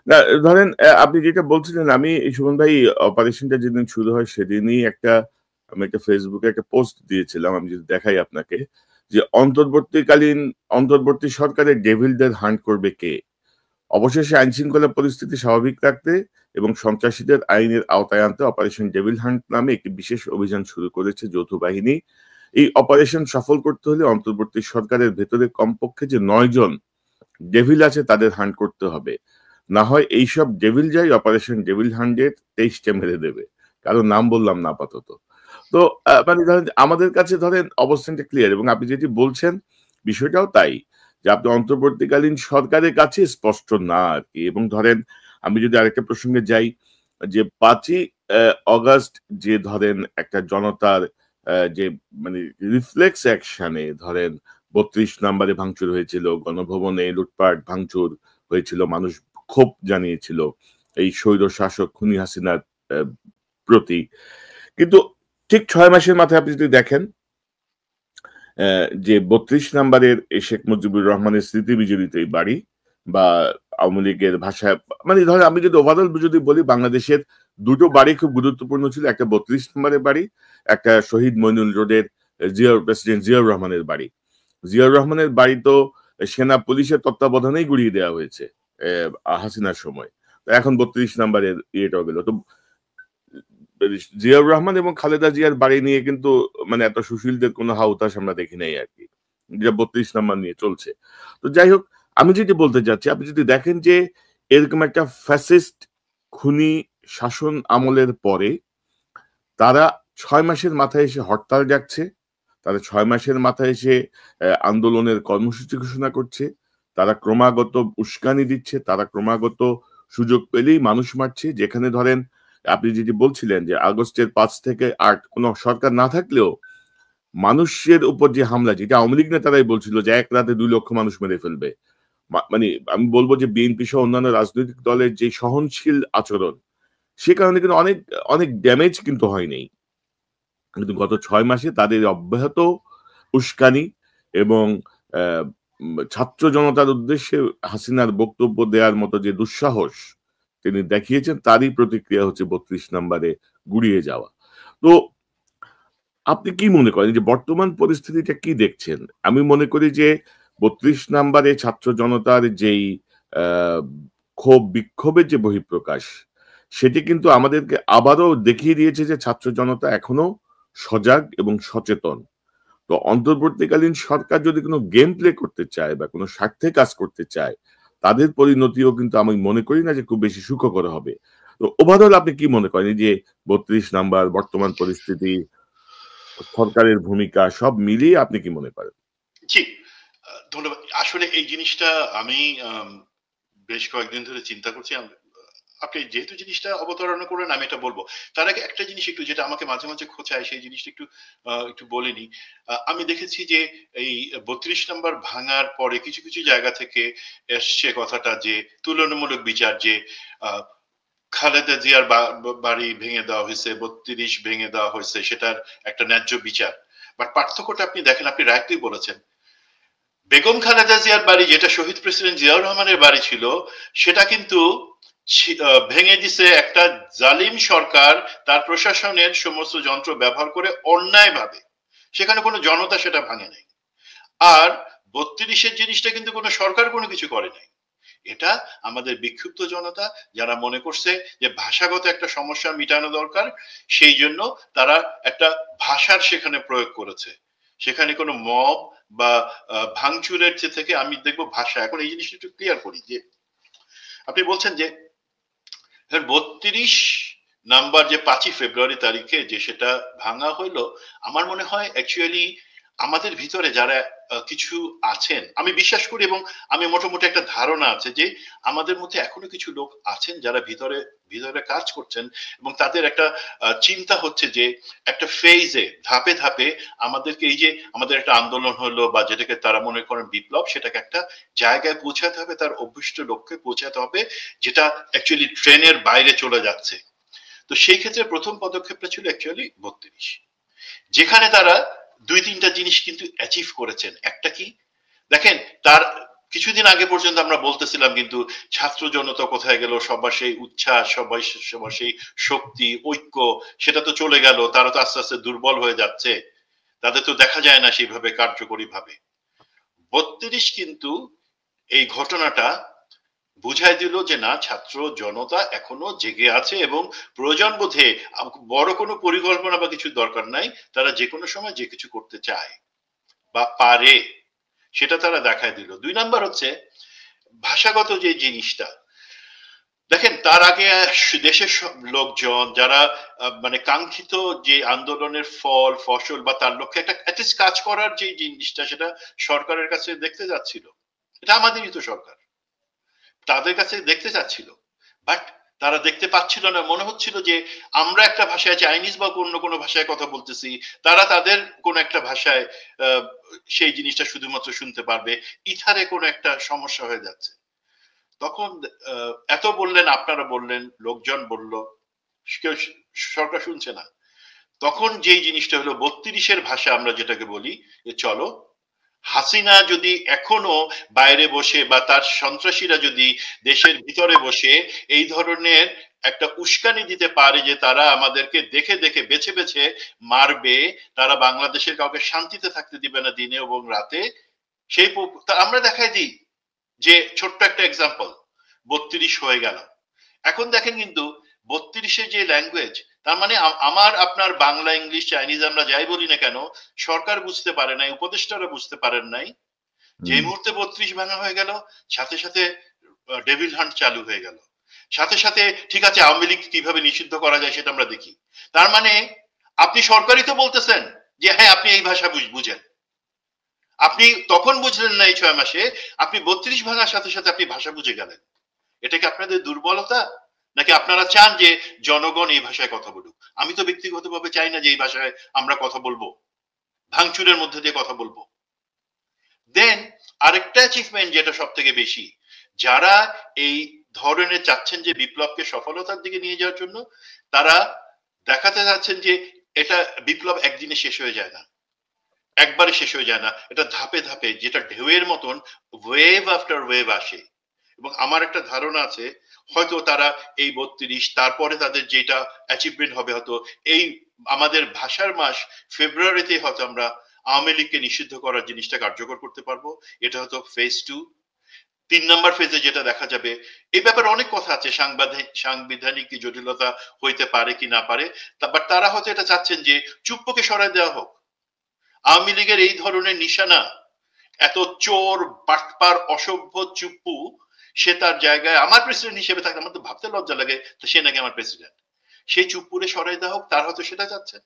না ধরেন আপনি যেটা বলছিলেন, আমি সুমন ভাই অপারেশনটা যেদিন শুরু হয় সেদিনই আমি একটা ফেসবুকে একটা পোস্ট দিয়েছিলাম, আমি যদি দেখাই আপনাকে, যে অন্তর্বর্তী সরকারের ডেভিলদের হান্ট করবে কে? অবশেষে আইন শৃঙ্খলা পরিস্থিতি স্বাভাবিক রাখতে এবং সন্ত্রাসীদের আইনের আওতায় আনতে অপারেশন ডেভিল হান্ট নামে একটি বিশেষ অভিযান শুরু করেছে যৌথ বাহিনী। এই অপারেশন সফল করতে হলে অন্তর্বর্তী সরকারের ভেতরে কমপক্ষে যে 9 জন ডেভিল আছে তাদের হান্ট করতে হবে, না হয় এইসব ডেভিল যাই অপারেশন ডেভিল হান্টের 23টে মেরে দেবে। কারণ নাম বললাম না আপাতত। তো মানে ধরেন আমাদের কাছে ধরেন অবস্থানটা ক্লিয়ার, এবং আপনি যেটি বলছেন বিষয়টাও তাই, যে আপনি অন্তর্বর্তীকালীন সরকারের কাছে স্পষ্ট না আর কি। এবং ধরেন আমি যদি আরেকটা প্রসঙ্গে যাই, যে 5ই অগাস্ট যে ধরেন একটা জনতার যে মানে রিফ্লেক্স অ্যাকশনে ধরেন 32 নম্বরে ভাঙচুর হয়েছিল, গণভবনে লুটপাট ভাঙচুর হয়েছিল, মানুষ ক্ষোভ জানিয়েছিল এই স্বৈর শাসক খুনি হাসিনার প্রতি। কিন্তু ঠিক 6 মাসের মাথায় আপনি যদি দেখেন যে 32 নম্বরের শেখ মুজিবুর রহমানের স্মৃতি বিজড়িত এই বাড়ি, বা আওয়ামী লীগের ভাষায় মানে ধরেন আমি যদি ওভারঅল যদি বলি, বাংলাদেশের দুটো বাড়ি খুব গুরুত্বপূর্ণ ছিল, একটা 32 নম্বরের বাড়ি, একটা শহীদ মইনুল রোডের প্রেসিডেন্ট জিয়াউর রহমানের বাড়ি। জিয়াউর রহমানের বাড়ি তো সেনা পুলিশের তত্ত্বাবধানেই গুড়িয়ে দেওয়া হয়েছে হাসিনার সময়। এখন 32 নম্বরের ইয়েটাও গেল। তো জিয়াউর রহমান এবং খালেদা জিয়ার বাড়ি নিয়ে কিন্তু মানে এত সুশীলদের কোনো হাউতাস আমরা দেখি নাই আর কি, যে 32 নম্বর নিয়ে চলছে। তো যাই হোক, আমি যেটি বলতে চাচ্ছি, আপনি যদি দেখেন যে এরকম একটা ফ্যাসিস্ট খুনি শাসন আমলের পরে তারা 6 মাসের মাথায় এসে হরতাল ডাকছে, তারা 6 মাসের মাথায় এসে আন্দোলনের কর্মসূচি ঘোষণা করছে, তারা ক্রমাগত উস্কানি দিচ্ছে, তারা ক্রমাগত সুযোগ পেলেই মানুষ মারছে। যেখানে ধরেন আপনি যেটি বলছিলেন যে আগস্টের 5 থেকে 8 কোনো সরকার না থাকলেও মানুষের উপর যে হামলা, যেটা আওয়ামী লীগ নেতারাই বলছিল যে এক রাতে 2 লক্ষ মানুষ মেরে ফেলবে, মানে আমি বলবো যে বিএনপি সহ অন্যান্য রাজনৈতিক দলের যে সহনশীল আচরণ, সে কারণে কিন্তু অনেক অনেক ড্যামেজ কিন্তু হয়নি। কিন্তু গত 6 মাসে তাদের অব্যাহত উস্কানি এবং ছাত্র জনতার উদ্দেশ্যে হাসিনার বক্তব্য দেওয়ার মতো যে দুঃসাহস তিনি দেখিয়েছেন, তারই প্রতিক্রিয়া হচ্ছে 32 নম্বরে গুড়িয়ে যাওয়া। তো আপনি কি মনে করেন যে বর্তমান পরিস্থিতিটা কি দেখছেন? আমি মনে করি যে 32 নম্বরে ছাত্র জনতার যেই আহ, ক্ষোভ বিক্ষোভের যে বহিঃপ্রকাশ, সেটি কিন্তু আমাদেরকে আবারও দেখিয়ে দিয়েছে যে ছাত্র জনতা এখনো সজাগ এবং সচেতন। তো অন্তর্বর্তীকালীন সরকার যদি কোনো গেম প্লে করতে চায় বা কোনো স্বার্থে কাজ করতে চায়, তাদের পরিণতিও কিন্তু আমি মনে করি না যে খুব বেশি সুখকর হবে। তো ওভারঅল আপনি কি মনে করেন যে 32 নাম্বার, বর্তমান পরিস্থিতি, সরকারের ভূমিকা সব মিলিয়ে আপনি কি মনে করেন? জি, ধন্যবাদ। আসলে এই জিনিসটা আমি বেশ কয়েকদিন ধরে চিন্তা করছি। আপনি যেহেতু জিনিসটা অবতারণা করেন, আমি এটা বলবো। তার আগে একটা জিনিস একটু, যেটা আমাকে মাঝে মাঝে খোঁচায়, সেই জিনিসটা একটু বলে নিই। আমি দেখেছি যে এই 32 নম্বর ভাঙার পরে কিছু কিছু জায়গা থেকে এসছে কথাটা যে তুলনামূলক বিচার, যে খালেদা জিয়ার বাড়ি ভেঙে দেওয়া হয়েছে, 32 ভেঙে দেওয়া হয়েছে, সেটার একটা ন্যায্য বিচার। বাট পার্থক্যটা আপনি দেখেন, আপনি রাইটলি বলেছেন, বেগম খালেদা জিয়ার বাড়ি, যেটা শহীদ প্রেসিডেন্ট জিয়াউর রহমানের বাড়ি ছিল, সেটা কিন্তু ভেঙে দিছে একটা জালিম সরকার, তার প্রশাসনের সমস্ত যন্ত্র ব্যবহার করে অন্যায়ভাবে। সেখানে কোনো জনতা সেটা ভাঙে নাই। আর 32-এর জিনিসটা কিন্তু কোনো সরকার কোনো কিছু করে নাই, এটা আমাদের বিক্ষুব্ধ জনতা যারা মনে করছে যে ভাষাগত একটা সমস্যা মিটানো দরকার, সেই জন্য তারা একটা ভাষার সেখানে প্রয়োগ করেছে। সেখানে কোনো মব বা ভাঙচুরের থেকে আমি দেখবো ভাষা। এখন এই জিনিসটা একটু ক্লিয়ার করি যে আপনি বলছেন যে 32 নাম্বার যে 5ই ফেব্রুয়ারি তারিখে যে সেটা ভাঙা হইলো, আমার মনে হয় অ্যাকচুয়ালি আমাদের ভিতরে যারা কিছু আছেন, আমি বিশ্বাস করি এবং আমি মোটামুটি একটা ধারণা আছে যে আমাদের মধ্যে এখনো কিছু লোক আছেন যারা ভিতরে ভিতরে কাজ করছেন এবং তাদের একটা চিন্তা হচ্ছে যে একটা ফেজে ধাপে ধাপে আমাদেরকে এই যে আমাদের একটা আন্দোলন হলো বা যেটাকে তারা মনে করেন বিপ্লব, সেটাকে একটা জায়গায় পৌঁছাতে হবে, তার অভ্যিষ্ট লক্ষ্যে পৌঁছাতে হবে, যেটা অ্যাকচুয়ালি ট্রেনের বাইরে চলে যাচ্ছে। তো সেই ক্ষেত্রে প্রথম পদক্ষেপটা ছিল অ্যাকচুয়ালি 32, যেখানে তারা 2-3টা জিনিস কিন্তু অ্যাচিভ করেছেন। একটা কি দেখেন, তার কিছুদিন আগে পর্যন্ত আমরা বলতেছিলাম কিন্তু ছাত্র জনতা কোথায় গেল, সবার সেই উচ্ছ্বাস, সবার সেই শক্তি, ঐক্য, সেটা তো চলে গেল। তারা তো আস্তে আস্তে দুর্বল হয়ে যাচ্ছে, তাদের তো দেখা যায় না সেইভাবে কার্যকরী ভাবে। 32 কিন্তু এই ঘটনাটা বুঝাই দিল যে না, ছাত্র জনতা এখনো জেগে আছে এবং প্রয়োজন বোধে বড় কোনো পরিকল্পনা বা কিছু দরকার নাই, তারা যে কোনো সময় যে কিছু করতে চায় বা পারে, সেটা তারা দেখায় দিল। 2 নাম্বার হচ্ছে ভাষাগত যে জিনিসটা। দেখেন, তার আগে দেশের সব লোকজন যারা মানে কাঙ্ক্ষিত যে আন্দোলনের ফল ফসল বা তার লক্ষ্যে একটা অ্যাটলিস্ট কাজ করার যে জিনিসটা, সেটা সরকারের কাছে দেখতে যাচ্ছিল। এটা আমাদেরই তো সরকার, তাদের কাছে দেখতে চাচ্ছিল, বাট তারা দেখতে পাচ্ছিল না। মনে হচ্ছিল যে আমরা একটা ভাষায়, চাইনিজ বা অন্য কোনো ভাষায় কথা বলতেছি, তারা তাদের কোন একটা ভাষায় সেই জিনিসটা শুধুমাত্র শুনতে পারবে, ইথারে কোনো একটা সমস্যা হয়ে যাচ্ছে। তখন এত বললেন, আপনারা বললেন, লোকজন বলল, কেউ, সরকার শুনছে না। তখন যেই জিনিসটা হলো 32-এর ভাষা আমরা যেটাকে বলি, যে চলো, হাসিনা যদি এখনো বাইরে বসে বা তার সন্ত্রাসীরা যদি দেশের ভিতরে বসে এই ধরনের একটা উস্কানি দিতে পারে যে তারা আমাদেরকে দেখে দেখে বেছে বেছে মারবে, তারা বাংলাদেশের কাউকে শান্তিতে থাকতে দিবে না দিনে এবং রাতে, সেই আমরা দেখাই দিই যে ছোট্ট একটা এক্সাম্পল 32 হয়ে গেল। এখন দেখেন কিন্তু 32-এ যে ল্যাঙ্গুয়েজ, তার মানে আমার আপনার বাংলা, ইংলিশ, চাইনিজ আমরা যাই বলি না কেন, সরকার বুঝতে পারে নাই, উপদেষ্টারা বুঝতে পারেন নাই। যে মুহূর্তে 32 ভাঙা হয়ে গেল, সাথে সাথে ডেভিল হান্ট চালু হয়ে গেল। সাথে সাথে ঠিক আছে, আওয়ামী লীগ কিভাবে নিষিদ্ধ করা যায় সেটা আমরা দেখি। তার মানে আপনি সরকারই তো বলতেছেন যে হ্যাঁ আপনি এই ভাষা বুঝেন, আপনি তখন বুঝলেন না এই 6 মাসে, আপনি 32 ভাঙার সাথে সাথে আপনি ভাষা বুঝে গেলেন। এটা কি আপনাদের দুর্বলতা, নাকি আপনারা চান যে জনগণ এই ভাষায় কথা বলুক? আমি তো ব্যক্তিগতভাবে চাই না যে এই ভাষায় আমরা কথা বলবো, ভাঙচুরের মধ্যে দিয়ে কথা বলবো। দেন আরেকটা অ্যাচিভমেন্ট যেটা সব থেকে বেশি, যারা এই ধরনের চাচ্ছেন যে বিপ্লবকে সফলতার দিকে নিয়ে যাওয়ার জন্য, তারা দেখাতে যাচ্ছেন যে এটা বিপ্লব একদিনে শেষ হয়ে যায় না, একবারে শেষ হয়ে যায় না, এটা ধাপে ধাপে, যেটা ঢেউয়ের মতন ওয়েভ আফটার ওয়েভ আসে। এবং আমার একটা ধারণা আছে হয়তো তারা এই 32, তারপরে তাদের যেটা অ্যাচিভমেন্ট হবে, হয়তো এই আমাদের ভাষার মাস ফেব্রুয়ারিতে হয়তো আমরা আওয়ামী লীগকে নিষিদ্ধ করার জিনিসটা কার্যকর করতে পারবো। এটা হয়তো ফেজ 2। 3 নাম্বার ফেজে যেটা দেখা যাবে, এই ব্যাপারে অনেক কথা আছে, সাংবিধানিক কি জটিলতা হইতে পারে কি না পারে, বাট তারা হয়তো এটা চাচ্ছেন যে চুপ্পকে সরাই দেওয়া হোক। আওয়ামী লীগের এই ধরনের নিশানা, এত চোর বাটপার অসভ্য চুপ্পু, সে তার জায়গায় আমার প্রেসিডেন্ট হিসেবে থাকলে আমার তো ভাবতে লজ্জা লাগে তো সে নাকি আমার প্রেসিডেন্ট, সেই চুপ্পুরে সরাই দেওয়া হোক, তার হয়তো সেটা চাচ্ছে।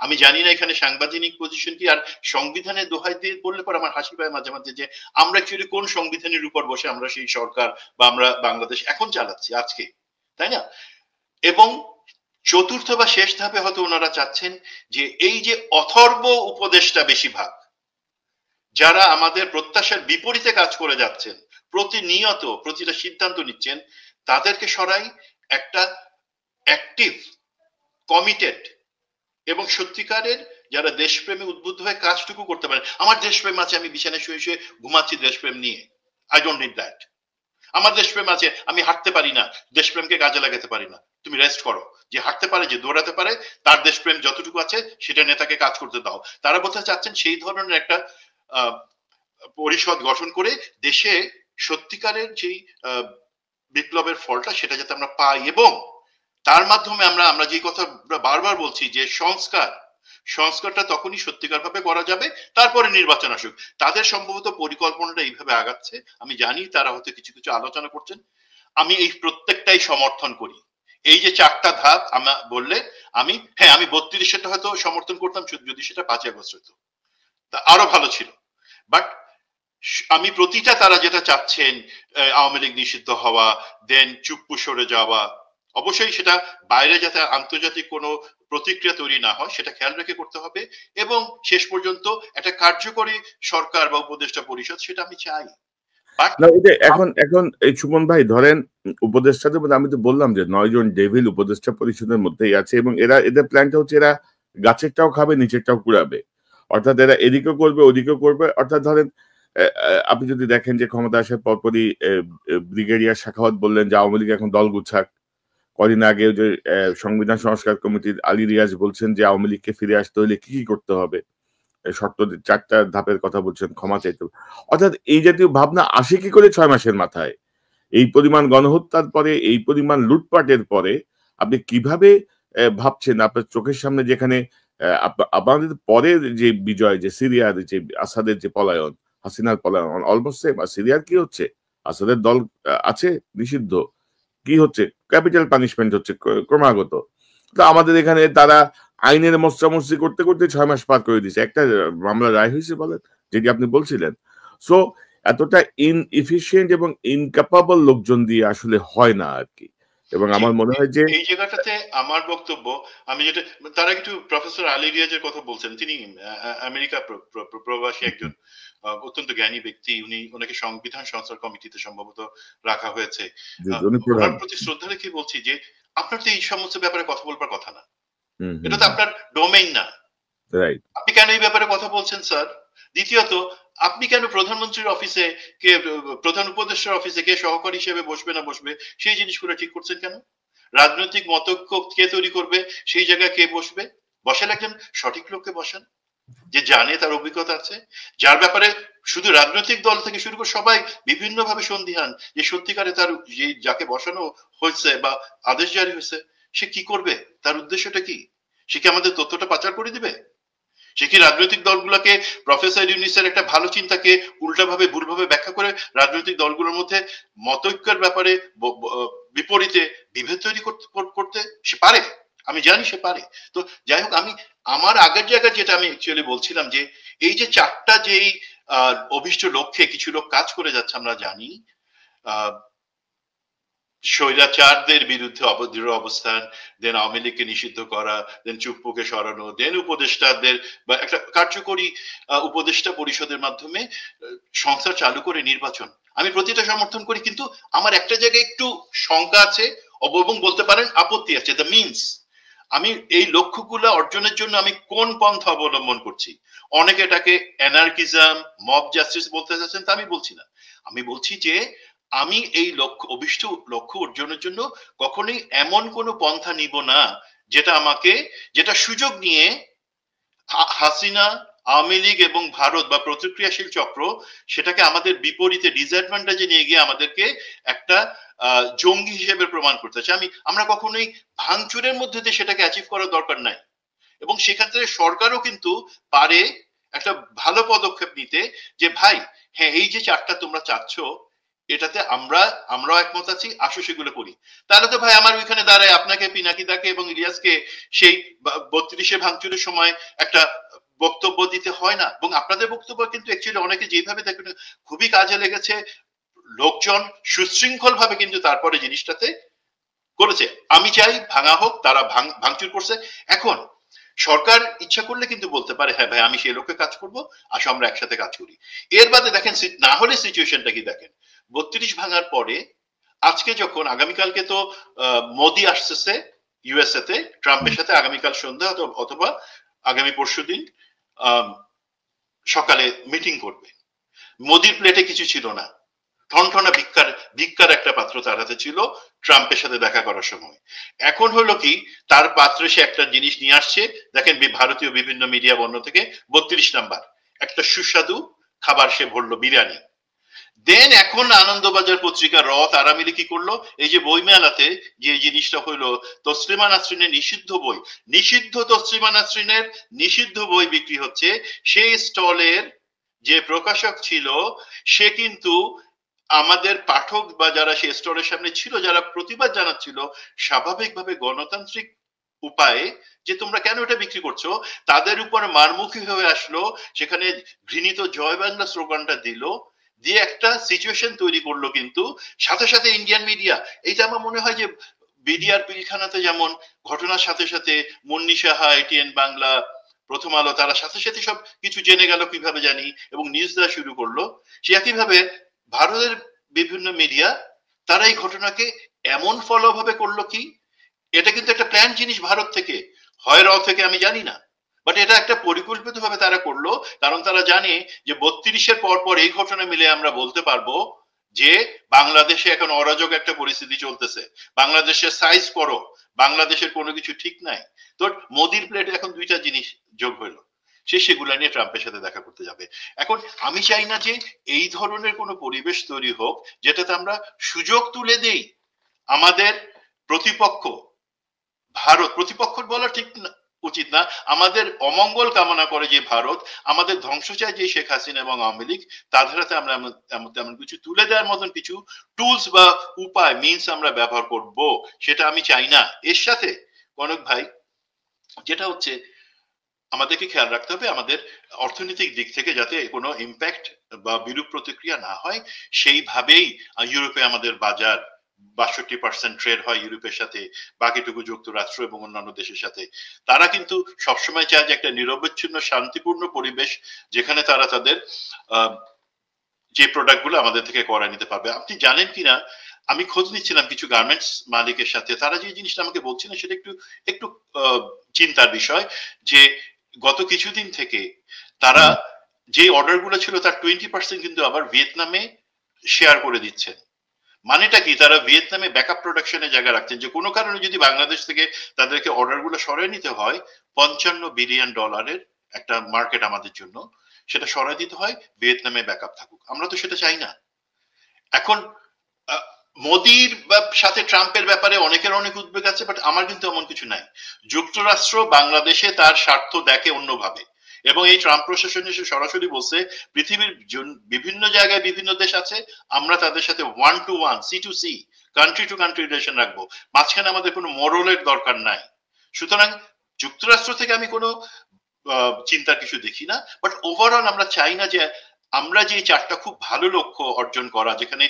আমি জানি না এখানে সাংবিধানিক পজিশন কি। আর সংবিধানের দোহাই দিয়ে বললে পর আমার হাসি পায় মাঝে মাঝে যে আমরা অ্যাকচুয়ালি কোন সংবিধানের উপর বসে আমরা সেই সরকার বা আমরা বাংলাদেশ এখন চালাচ্ছি আজকে, তাই না? এবং চতুর্থ বা শেষ ধাপে হয়তো ওনারা চাচ্ছেন যে এই যে অথর্ব উপদেষ্টা বেশিরভাগ, যারা আমাদের প্রত্যাশার বিপরীতে কাজ করে যাচ্ছেন, প্রতিনিয়ত প্রতিটা সিদ্ধান্ত নিচ্ছেন, তাদেরকে সরাই একটা অ্যাক্টিভ, কমিটেড এবং সত্যিকারের যারা দেশপ্রেমে উদ্বুদ্ধ হয়ে কাজটুকু করতে পারে। আমার দেশপ্রেম আছে, আমি বিছানায় শুয়ে শুয়ে ঘুমাচ্ছি দেশপ্রেম নিয়ে, আই ডোন্ট নিড দ্যাট। আমার দেশপ্রেম আছে, আমি হাঁটতে পারি না, দেশপ্রেমকে কাজে লাগাতে পারি না, তুমি রেস্ট করো। যে হাঁটতে পারে, যে দৌড়াতে পারে, তার দেশপ্রেম যতটুকু আছে সেটা নেতাকে কাজ করতে দাও। তারা বলতে চাচ্ছেন সেই ধরনের একটা পরিষদ গঠন করে দেশে সত্যিকারের যেই বিপ্লবের ফলটা সেটা যাতে আমরা পাই, এবং তার মাধ্যমে আমরা যে কথা বারবার বলছি যে সংস্কারটা তখনই সত্যিকার ভাবে করা যাবে, তারপরে নির্বাচন আসুক। তাদের সম্ভবত পরিকল্পনাটা এইভাবে আগাচ্ছে, আমি জানি তারা হয়তো কিছু কিছু আলোচনা করছেন, আমি এই প্রত্যেকটাই সমর্থন করি। এই যে 4টা ধাপ আমরা বললে, আমি 32টা হয়তো সমর্থন করতাম যদি সেটা 5 আগস্ট হতো, তা আরো ভালো ছিল। বাট আমি প্রতিটা তারা যেটা চাচ্ছেন, আওয়ামী লীগ নিষিদ্ধ হওয়া, দেন চুপ্পু সরে যাওয়া, অবশ্যই সেটা বাইরে যাতে আন্তর্জাতিক কোনো প্রতিক্রিয়া তৈরি না হয় সেটা খেয়াল রেখে করতে হবে, এবং শেষ পর্যন্ত একটা কার্যকরী সরকার বা উপদেষ্টা পরিষদ সেটা আমি চাই। না এটা এখন এই সুমন ভাই ধরেন উপদেষ্টাদের মধ্যে আমি তো বললাম যে 9 জন ডেভিল উপদেষ্টা পরিষদের মধ্যেই আছে, এবং এদের প্ল্যানটা হচ্ছে এরা গাছেরটাও খাবে নিচেরটাও কুড়াবে, অর্থাৎ এরা এদিকেও করবে ওদিকেও করবে। অর্থাৎ ধরেন আপনি যদি দেখেন যে ক্ষমতা আসার পরপরই ব্রিগেডিয়ার শাখাওয়াত বললেন যে আওয়ামী লীগ এখন দল গুছাক। কদিন আগে যে সংবিধান সংস্কার কমিটির আলী রিয়াজ বলছেন যে আওয়ামী লীগকে ফিরে আসতে হলে কি কি করতে হবে, শর্ত 4টা ধাপের কথা বলছেন, ক্ষমা চাইতে। অর্থাৎ এই জাতীয় ভাবনা আসে কি করে 6 মাসের মাথায়? এই পরিমাণ গণহত্যার পরে, এই পরিমাণ লুটপাটের পরে আপনি কিভাবে ভাবছেন আপনার চোখের সামনে যেখানে আপনাদের পরের যে বিজয়, যে সিরিয়ার যে আসাদের যে পলায়ন, হাসিনার পলায়ন অলমোস্ট সেম। আর সিরিয়ার কি হচ্ছে? আসাদের দল আছে নিষিদ্ধ, কি হচ্ছে? ক্যাপিটাল পানিশমেন্ট হচ্ছে ক্রমাগত। তো আমাদের এখানে তারা আইনের মস্তামস্তি করতে করতে 6 মাস পার করে দিয়েছে। একটা মামলা রায় হয়েছে বলেন, যেটি আপনি বলছিলেন। সো এতটা ইনএফিশিয়েন্ট এবং ইনক্যাপাবল লোকজন দিয়ে আসলে হয় না আর কি। এবং আমার মনে হয় যে এই জায়গাটাতে আমার বক্তব্য, আমি যেটা, তারা একটু প্রফেসর আলী রিয়াজের কথা বলছেন, তিনি আমেরিকা প্রবাসী একজন অত্যন্ত জ্ঞানী ব্যক্তি, ওনাকে সংবিধান সংস্কার কমিটিতে সম্ভবত রাখা হয়েছে। ওনার প্রতি শ্রদ্ধা রেখে বলছি যে আপনার তো এই সমস্ত ব্যাপারে কথা বলবার কথা না, এটা তো আপনার ডোমেইন না, আপনি কেন এই ব্যাপারে কথা বলছেন স্যার? দ্বিতীয়ত, আপনি কেন প্রধানমন্ত্রীর অফিসে কে, প্রধান উপদেষ্টার অফিসে কে সহকারী হিসেবে বসবে না বসবে সেই জিনিসগুলো ঠিক করছেন কেন? রাজনৈতিক মতৈক্য কে তৈরি করবে সেই জায়গায় কে বসবে? বসান একজন সঠিক লোককে বসান, যে জানে, তার অভিজ্ঞতা আছে, যার ব্যাপারে শুধু রাজনৈতিক দল থেকে শুরু করে সবাই বিভিন্ন ভাবে সন্দিহান যে সত্যিকারে তার যে যাকে বসানো হয়েছে বা আদেশ জারি হয়েছে সে কি করবে, তার উদ্দেশ্যটা কি, সে কি আমাদের তথ্যটা পাচার করে দিবে? সে কি রাজনৈতিক দলগুলোকে, প্রফেসর ইউনিসের একটা ভালো চিন্তাকে উল্টাভাবে ভুলভাবে ব্যাখ্যা করে রাজনৈতিক দলগুলোর মধ্যে মতৈক্যের ব্যাপারে বিপরীতে বিভেদ তৈরি করতে সে পারে? আমি জানি সে পারে। তো যাই হোক, আমি আমার আগের জায়গায় যেটা আমি অ্যাকচুয়ালি বলছিলাম যে এই যে 4টা যেই অভিষ্ট লক্ষ্যে কিছু লোক কাজ করে যাচ্ছে আমরা জানি, স্বৈরাচারদের বিরুদ্ধে দৃঢ় অবস্থান, দেন আওয়ামী লীগকে নিষিদ্ধ করা, দেন চুপ্পুকে সরানো, দেন উপদেষ্টাদের বা একটা কার্যকরী উপদেষ্টা পরিষদের মাধ্যমে সংস্কার চালু করে নির্বাচন, আমি প্রতিটা সমর্থন করি। কিন্তু আমার একটা জায়গায় একটু শঙ্কা আছে এবং বলতে পারেন আপত্তি আছে, দ্য মিনস, আমি এই লক্ষ্যগুলো অর্জনের জন্য আমি কোন পন্থা অবলম্বন করছি। অনেকে এটাকে অ্যানার্কিজম, মব জাস্টিস বলতে চাচ্ছেন, তা আমি বলছি না। আমি বলছি যে আমি এই অভিষ্ট লক্ষ্য অর্জনের জন্য কখনোই এমন কোনো পন্থা নিব না যেটা সুযোগ নিয়ে হাসিনা, আওয়ামী লীগ এবং ভারত বা প্রতিক্রিয়াশীল চক্র সেটাকে আমাদের বিপরীতে ডিসঅ্যাডভান্টেজে নিয়ে গিয়ে আমাদেরকে একটা জঙ্গি হিসেবে প্রমাণ করতে চাই। আমরা কখনোই ভাঙচুরের মধ্যে দিয়ে সেটাকে অ্যাচিভ করার দরকার নাই, এবং সেক্ষেত্রে সরকারও কিন্তু পারে একটা ভালো পদক্ষেপ নিতে, যে ভাই হ্যাঁ এই যে 4টা তোমরা চাচ্ছ এটাতে আমরাও একমত আছি, আসো সেগুলো করি। তাহলে তো ভাই আমার ওইখানে দাঁড়ায় আপনাকে, পিনাকিদাকে এবং ইলিয়াসকে সেই 32-এ ভাঙচুরের সময় একটা বক্তব্য দিতে হয় না। এবং আপনাদের বক্তব্য কিন্তু অ্যাকচুয়ালি অনেকে যেভাবে দেখেন খুবই কাজে লেগেছে, লোকজন সুশৃঙ্খল ভাবে কিন্তু তারপরে জিনিসটাতে করেছে। আমি চাই ভাঙা হোক, তারা ভাঙচুর করছে। এখন সরকার ইচ্ছা করলে কিন্তু বলতে পারে হ্যাঁ ভাই আমি সেই লোকে কাজ করব, আসো আমরা একসাথে কাজ করি। এর বাদে দেখেন না হলে সিচুয়েশনটা কি দেখেন, 32 ভাঙার পরে আজকে যখন আগামীকালকে তো মোদি আসতেছে ইউএসএ তে ট্রাম্পের সাথে, আগামীকাল সন্ধ্যা অথবা আগামী পরশুদিন সকালে মিটিং করবে। মোদির প্লেটে কিছু ছিল না, ঠনঠনা ভিক্ষার একটা পাত্র তার হাতে ছিল ট্রাম্পের সাথে দেখা করার সময়। এখন হলো কি, তার পাত্রে সে একটা জিনিস নিয়ে আসছে, দেখেন ভারতীয় বিভিন্ন মিডিয়া বর্ণ থেকে 32 নাম্বার একটা সুস্বাদু খাবার সে ভরলো, বিরিয়ানি। দেন এখন আনন্দবাজার পত্রিকা তারা মিলে কি করলো, এই যে বইমেলাতে যে জিনিসটা হইলো, তসলিমা নাসরিনের নিষিদ্ধ তসলিমা নাসরিনের নিষিদ্ধ বই বিক্রি হচ্ছে, সেই স্টলের যে প্রকাশক ছিল সে কিন্তু আমাদের পাঠক বা যারা সেই স্টলের সামনে ছিল, যারা প্রতিবাদ জানাচ্ছিল স্বাভাবিকভাবে গণতান্ত্রিক উপায়ে যে তোমরা কেন এটা বিক্রি করছো, তাদের উপর মারমুখী হয়ে আসলো, সেখানে ঘৃণিত জয় বাংলা স্লোগানটা দিল, দিয়ে একটা সিচুয়েশন তৈরি করলো। কিন্তু সাথে সাথে ইন্ডিয়ান মিডিয়া, এইটা আমার মনে হয় যে বিডিআর পিলখানাতে যেমন ঘটনার সাথে সাথে মুন্নি সাহা, এটিএন বাংলা, প্রথম আলো, তারা সাথে সাথে সব কিছু জেনে গেল কিভাবে জানি এবং নিউজ দেওয়া শুরু করলো, সে একইভাবে ভারতের বিভিন্ন মিডিয়া তারা এই ঘটনাকে এমন ফলো ভাবে করলো কি, এটা কিন্তু একটা প্ল্যান জিনিস ভারত থেকে, হয় থেকে আমি জানি না, বাট এটা একটা পরিকল্পিত ভাবে তারা করলো। কারণ তারা জানে যে 32-এর পর পর এই ঘটনা মিলে আমরা বলতে পারবো যে বাংলাদেশে এখন অরাজক একটা পরিস্থিতি চলতেছে, বাংলাদেশের সাইজ করো, বাংলাদেশের কোনো কিছু ঠিক নাই। তো মোদির প্লেটে এখন দুইটা জিনিস যোগ হইলো, সে সেগুলা নিয়ে ট্রাম্পের সাথে দেখা করতে যাবে। এখন আমি চাই না যে এই ধরনের কোনো পরিবেশ তৈরি হোক যেটাতে আমরা সুযোগ তুলে দেই আমাদের প্রতিপক্ষ, প্রতিপক্ষ বলা ঠিক না, উচিত না, আমাদের অমঙ্গল কামনা করে যে ভারত, আমাদের ধ্বংস চায় যে শেখ হাসিনা এবং আওয়ামী লীগ, তাদের হাতে আমরা তেমন কিছু তুলে দেওয়ার মতন কিছু টুলস বা উপায় মিনস আমরা ব্যবহার করব, সেটা আমি চাই না। এর সাথে কনক ভাই, যেটা হচ্ছে আমাদেরকে খেয়াল রাখতে হবে আমাদের অর্থনৈতিক দিক থেকে যাতে কোনো ইম্প্যাক্ট বা বিরূপ প্রতিক্রিয়া না হয়, সেইভাবেই ইউরোপে আমাদের বাজার 62% ট্রেড হয় ইউরোপের সাথে, বাকিটুকু যুক্তরাষ্ট্র এবং অন্যান্য দেশের সাথে। তারা কিন্তু সবসময় চায় যে একটা নিরবচ্ছিন্ন শান্তিপূর্ণ পরিবেশ, যেখানে তারা তাদের যে প্রোডাক্ট গুলো আমাদের থেকে করায় নিতে পারবে। আপনি জানেন কিনা, আমি খোঁজ নিচ্ছিলাম কিছু গার্মেন্টস মালিকের সাথে, তারা যে জিনিসটা আমাকে বলছিলেন সেটা একটু একটু চিন্তার বিষয়, যে গত কিছুদিন থেকে তারা যে অর্ডার গুলো ছিল তার 20% কিন্তু আবার ভিয়েতনামে শেয়ার করে দিচ্ছেন। মানেটা কি, তারা ভিয়েতনামে ব্যাকআপ প্রোডাকশনের জায়গা রাখছেন, যে কোনো কারণে যদি বাংলাদেশ থেকে তাদেরকে অর্ডার গুলো সরিয়ে নিতে হয়, $55 বিলিয়ন একটা মার্কেট আমাদের জন্য, সেটা সরাই দিতে হয়, ভিয়েতনামে ব্যাকআপ থাকুক। আমরা তো সেটা চাই না। এখন মোদির সাথে ট্রাম্পের ব্যাপারে অনেকের অনেক উদ্বেগ আছে, বাট আমার কিন্তু এমন কিছু নাই। যুক্তরাষ্ট্র বাংলাদেশে তার স্বার্থ দেখে অন্যভাবে, এবং এই ট্রাম্প প্রশাসন এসে সরাসরি বলছে পৃথিবীর বিভিন্ন জায়গায় বিভিন্ন দেশ আছে, আমরা তাদের সাথে 1-to-1 C-to-C country to country relation রাখবো, মাঝখানে আমাদের কোনো মরলের দরকার নাই। সুতরাং যুক্তরাষ্ট্র থেকে আমি কোনো চিন্তার কিছু দেখি না, বাট ওভারঅল আমরা চাই না যে আমরা যে চারটা খুব ভালো লক্ষ্য অর্জন করা, যেখানে